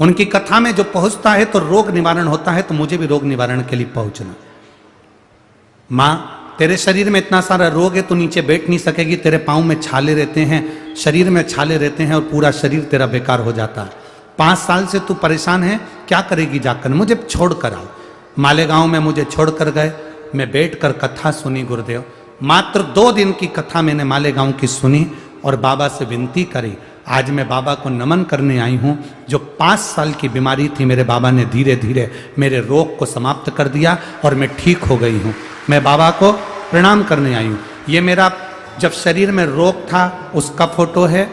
उनकी कथा में जो पहुँचता है तो रोग निवारण होता है, तो मुझे भी रोग निवारण के लिए पहुँचना। माँ, तेरे शरीर में इतना सारा रोग है, तू नीचे बैठ नहीं सकेगी, तेरे पाँव में छाले रहते हैं, शरीर में छाले रहते हैं और पूरा शरीर तेरा बेकार हो जाता है। 5 साल से तू परेशान है, क्या करेगी जाकर? मुझे छोड़ कर आओ। मालेगांव में मुझे छोड़ कर गए। मैं बैठकर कथा सुनी गुरुदेव। मात्र 2 दिन की कथा मैंने मालेगांव की सुनी और बाबा से विनती करी। आज मैं बाबा को नमन करने आई हूँ। जो 5 साल की बीमारी थी, मेरे बाबा ने धीरे धीरे मेरे रोग को समाप्त कर दिया और मैं ठीक हो गई हूँ। मैं बाबा को प्रणाम करने आई हूँ। ये मेरा जब शरीर में रोग था उसका फोटो है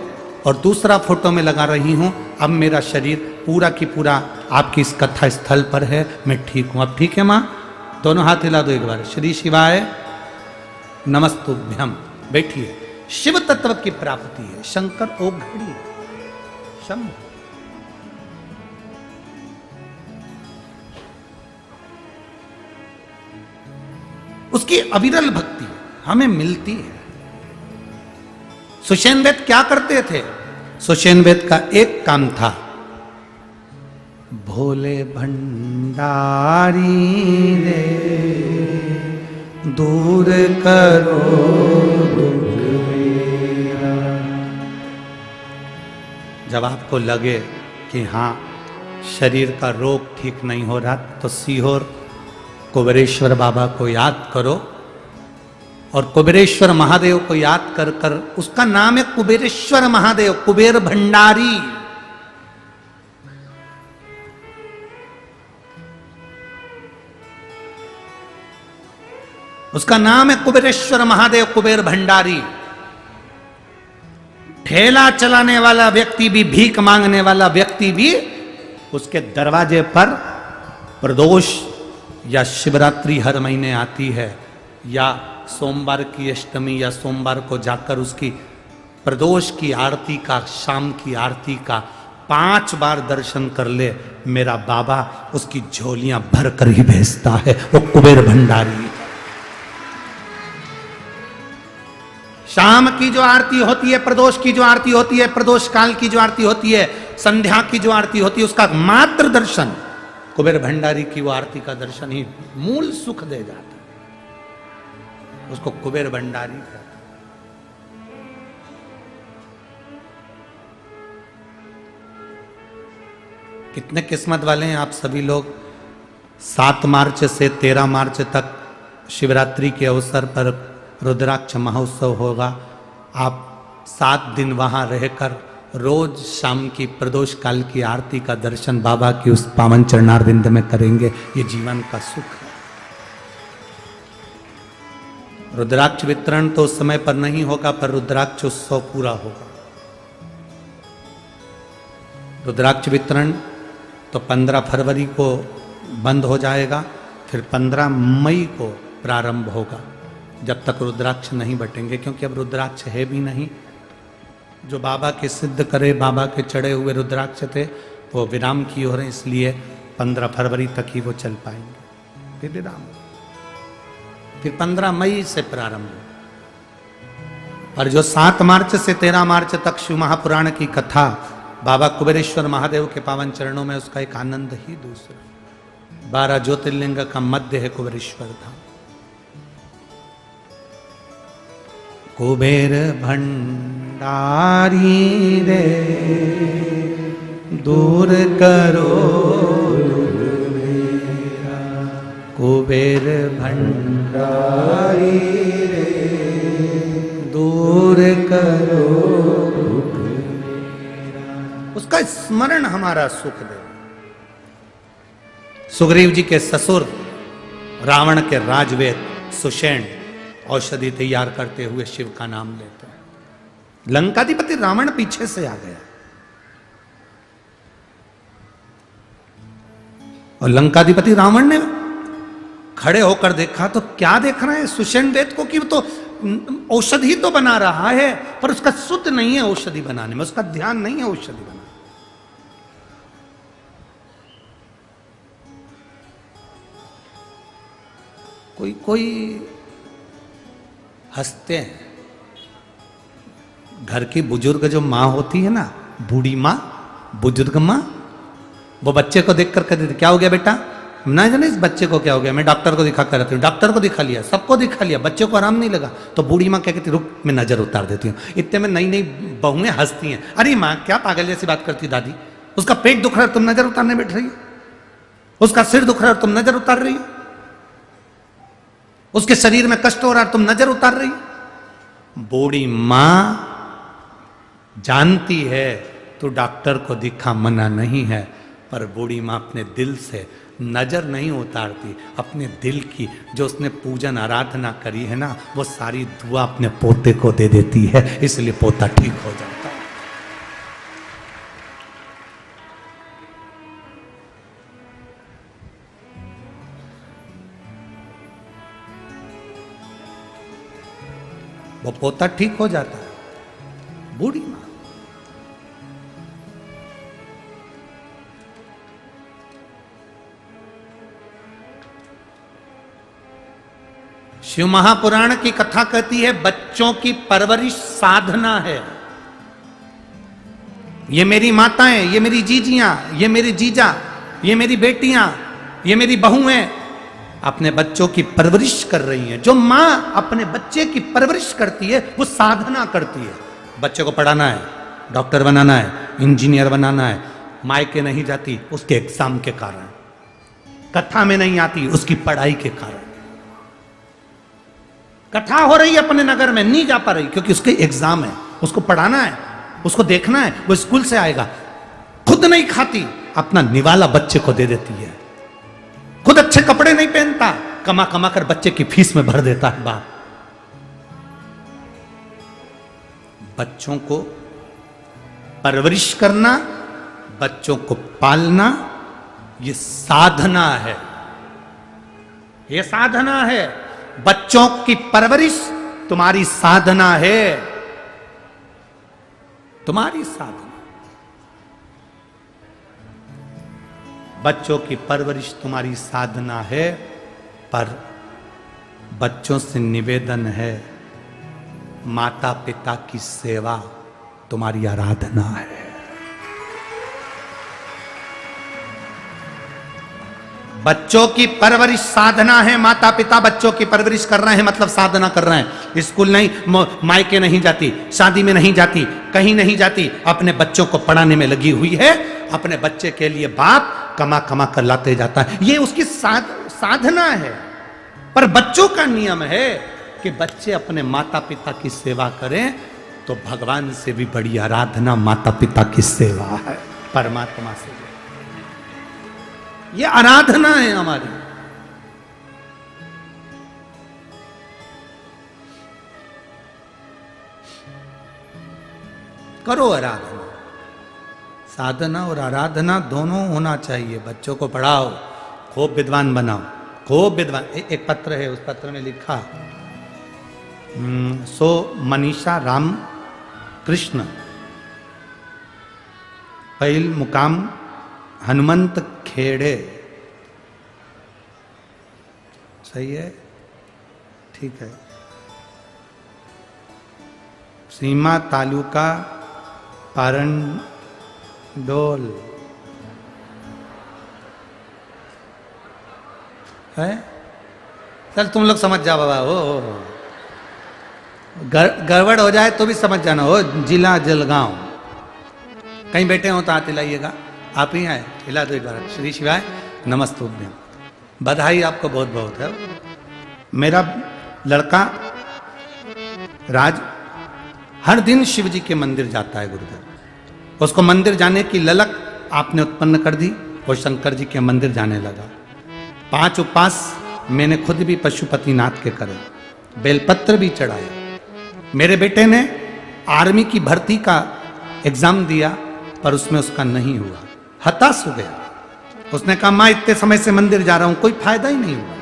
और दूसरा फोटो में लगा रही हूँ। अब मेरा शरीर पूरा की पूरा आपकी इस कथा स्थल पर है। मैं ठीक हूँ। अब ठीक है माँ? दोनों हाथ हिला दो एक बार। श्री शिवाय नमस्तुभ्यम। बैठिए। शिव तत्व की प्राप्ति है। शंकर ओघड़ी शंभु। उसकी अविरल भक्ति हमें मिलती है। सुषेण वेद क्या करते थे? सुषेण वेद का एक काम था, भोले भंडारी रे दूर करो दुख मेरा। जब आपको लगे कि हाँ शरीर का रोग ठीक नहीं हो रहा, तो सीहोर कुबेरेश्वर बाबा को याद करो, और कुबेरेश्वर महादेव को याद कर कर, उसका नाम है कुबेरेश्वर महादेव, कुबेर भंडारी। उसका नाम है कुबेरेश्वर महादेव, कुबेर भंडारी। ठेला चलाने वाला व्यक्ति भी, भीख मांगने वाला व्यक्ति भी, उसके दरवाजे पर प्रदोष या शिवरात्रि हर महीने आती है, या सोमवार की अष्टमी या सोमवार को जाकर उसकी प्रदोष की आरती का, शाम की आरती का 5 बार दर्शन कर ले, मेरा बाबा उसकी झोलियां भर कर ही भेजता है। वो कुबेर भंडारी। शाम की जो आरती होती है, प्रदोष की जो आरती होती है, प्रदोष काल की जो आरती होती है, संध्या की जो आरती होती है, उसका मात्र दर्शन, कुबेर भंडारी की वो आरती का दर्शन ही मूल सुख दे जाता है। उसको कुबेर भंडारी कहते हैं। कितने किस्मत वाले हैं आप सभी लोग। 7 मार्च से 13 मार्च तक शिवरात्रि के अवसर पर रुद्राक्ष महोत्सव होगा। आप 7 दिन वहां रहकर रोज शाम की प्रदोष काल की आरती का दर्शन बाबा की उस पावन चरणारविंद में करेंगे। ये जीवन का सुख है। रुद्राक्ष वितरण तो उस समय पर नहीं होगा, पर रुद्राक्ष उत्सव पूरा होगा। रुद्राक्ष वितरण तो 15 फरवरी को बंद हो जाएगा, फिर 15 मई को प्रारंभ होगा, जब तक रुद्राक्ष नहीं बटेंगे, क्योंकि अब रुद्राक्ष है भी नहीं। जो बाबा के सिद्ध करे, बाबा के चढ़े हुए रुद्राक्ष थे, वो विराम की ओर हैं, इसलिए 15 फरवरी तक ही वो चल पाएंगे, फिर विराम। फिर 15 मई से प्रारंभ। और जो 7 मार्च से 13 मार्च तक शिव महापुराण की कथा बाबा कुबेरेश्वर महादेव के पावन चरणों में, उसका एक आनंद ही दूसरा। 12 ज्योतिर्लिंग का मध्य है कुबेरेश्वर धाम। कुबेर भंडारी रे दूर करो दुख मेरा। कुबेर भंडारी रे दूर करो दुख मेरा। उसका स्मरण हमारा सुख दे। सुग्रीव जी के ससुर रावण के राजवेद सुषेण औषधि तैयार करते हुए शिव का नाम लेते हैं। लंकाधिपति रावण पीछे से आ गया, और लंकाधिपति रावण ने खड़े होकर देखा, तो क्या देख रहे हैं सुषेण वेद को, कि वो तो औषधि तो बना रहा है, पर उसका शुद्ध नहीं है औषधि बनाने में, उसका ध्यान नहीं है औषधि बनाने। कोई कोई हंसते हैं। घर की बुजुर्ग जो माँ होती है ना, बूढ़ी माँ, बुजुर्ग माँ, वो बच्चे को देख कर कहती थी, क्या हो गया बेटा? ना जाने इस बच्चे को क्या हो गया, मैं डॉक्टर को दिखा कर रहती हूँ। डॉक्टर को दिखा लिया, सबको दिखा लिया, बच्चे को आराम नहीं लगा, तो बूढ़ी माँ क्या कहती, रुक मैं नजर उतार देती हूँ। इतने में नई नई बहुएं हंसती हैं, अरे माँ क्या पागल जैसी बात करती दादी, उसका पेट दुख रहा है तुम नजर उतारने बैठ रही हो, उसका सिर दुख रहा है तुम नजर उतार रही हो, उसके शरीर में कष्ट हो रहा है तुम नजर उतार रही हो। बूढ़ी मां जानती है तो डॉक्टर को दिखा मना नहीं है, पर बूढ़ी मां अपने दिल से नजर नहीं उतारती। अपने दिल की जो उसने पूजन आराधना करी है ना, वो सारी दुआ अपने पोते को दे देती है, इसलिए पोता ठीक हो जाता है। वो पोता ठीक हो जाता है। बूढ़ी मां शिव महापुराण की कथा कहती है बच्चों की परवरिश साधना है। ये मेरी माताएं, ये मेरी जीजियां, ये मेरे जीजा, ये मेरी बेटियां, ये मेरी बहुएं अपने बच्चों की परवरिश कर रही हैं। जो माँ अपने बच्चे की परवरिश करती है वो साधना करती है। बच्चे को पढ़ाना है, डॉक्टर बनाना है, इंजीनियर बनाना है, मायके नहीं जाती उसके एग्जाम के कारण, कथा में नहीं आती उसकी पढ़ाई के कारण। कथा हो रही है अपने नगर में, नहीं जा पा रही क्योंकि उसके एग्जाम है, उसको पढ़ाना है, उसको देखना है, वो स्कूल से आएगा। खुद नहीं खाती, अपना निवाला बच्चे को दे देती है। खुद अच्छे कपड़े नहीं पहनता, कमा कमा कर बच्चे की फीस में भर देता है बाप। बच्चों को परवरिश करना, बच्चों को पालना, ये साधना है, ये साधना है। बच्चों की परवरिश तुम्हारी साधना है, तुम्हारी साधना। बच्चों की परवरिश तुम्हारी साधना है, पर बच्चों से निवेदन है, माता पिता की सेवा तुम्हारी आराधना है। बच्चों की परवरिश साधना है, माता पिता बच्चों की परवरिश कर रहे हैं मतलब साधना कर रहे हैं। स्कूल नहीं, मायके नहीं जाती, शादी में नहीं जाती, कहीं नहीं जाती, अपने बच्चों को पढ़ाने में लगी हुई है। अपने बच्चे के लिए बाप कमा कमा कर लाते जाता है, ये उसकी साधना है। पर बच्चों का नियम है कि बच्चे अपने माता पिता की सेवा करें, तो भगवान से भी बड़ी आराधना माता पिता की सेवा है, परमात्मा से। ये आराधना है हमारी। करो आराधना। साधना और आराधना दोनों होना चाहिए। बच्चों को पढ़ाओ, खूब विद्वान बनाओ, खूब विद्वान। एक पत्र है, उस पत्र में लिखा सो मनीषा राम कृष्ण पहल मुकाम हनुमंत खेड़े। सही है, ठीक है। सीमा तालुका पारंडोल है। चल तुम लोग समझ जाओ बाबा। हो गड़बड़ हो जाए तो भी समझ जाना। हो जिला जलगांव। कहीं बैठे हो तो हाथ हिलाइएगा। आप ही आए, हिला दो एक बार। श्री शिवाय नमस्तुभ्यम। बधाई आपको बहुत बहुत है। मेरा लड़का राज हर दिन शिव जी के मंदिर जाता है गुरुदेव। उसको मंदिर जाने की ललक आपने उत्पन्न कर दी, वो शंकर जी के मंदिर जाने लगा। 5 उपवास मैंने खुद भी पशुपतिनाथ के करे, बेलपत्र भी चढ़ाए। मेरे बेटे ने आर्मी की भर्ती का एग्जाम दिया पर उसमें उसका नहीं हुआ, हताश हो गया। उसने कहा मां इतने समय से मंदिर जा रहा हूं, कोई फायदा ही नहीं हुआ,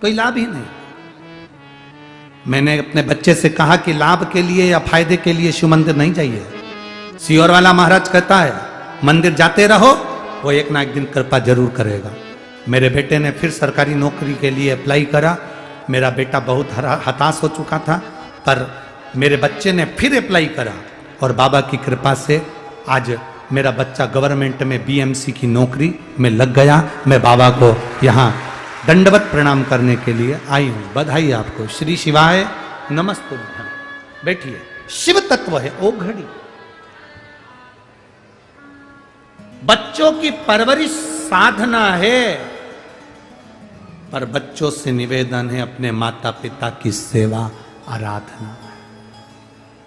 कोई लाभ ही नहीं। मैंने अपने बच्चे से कहा कि लाभ के लिए या फायदे के लिए शिव मंदिर नहीं जाइए। सियोर वाला महाराज कहता है मंदिर जाते रहो, वो एक ना एक दिन कृपा जरूर करेगा। मेरे बेटे ने फिर सरकारी नौकरी के लिए अप्लाई करा। मेरा बेटा बहुत हताश हो चुका था, पर मेरे बच्चे ने फिर अप्लाई करा और बाबा की कृपा से आज मेरा बच्चा गवर्नमेंट में बीएमसी की नौकरी में लग गया। मैं बाबा को यहाँ दंडवत प्रणाम करने के लिए आई हूँ। बधाई आपको। श्री शिवाय नमस्तुभ्यम। बैठिए। शिव तत्व है ओ घड़ी। बच्चों की परवरिश साधना है, पर बच्चों से निवेदन है अपने माता पिता की सेवा आराधना है।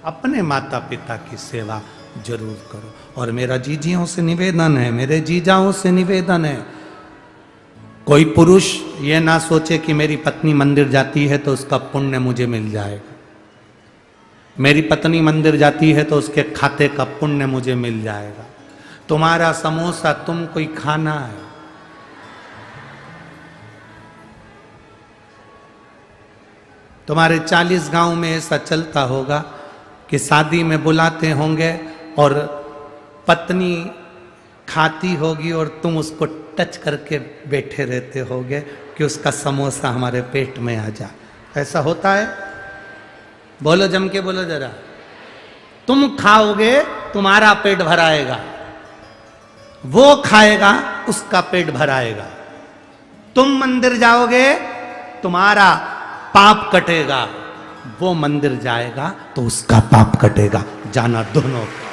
अपने माता पिता की सेवा जरूर करो। और मेरा जीजियों से निवेदन है, मेरे जीजाओं से निवेदन है, कोई पुरुष ये ना सोचे कि मेरी पत्नी मंदिर जाती है तो उसका पुण्य मुझे मिल जाएगा, मेरी पत्नी मंदिर जाती है तो उसके खाते का पुण्य मुझे मिल जाएगा। तुम्हारा समोसा तुमको ही खाना है। तुम्हारे 40 गांव में ऐसा चलता होगा कि शादी में बुलाते होंगे और पत्नी खाती होगी और तुम उसको टच करके बैठे रहते होगे कि उसका समोसा हमारे पेट में आ जाए। ऐसा होता है? बोलो जम के बोलो जरा। तुम खाओगे तुम्हारा पेट भराएगा, वो खाएगा उसका पेट भराएगा। तुम मंदिर जाओगे तुम्हारा पाप कटेगा, वो मंदिर जाएगा तो उसका पाप कटेगा। जाना दोनों का।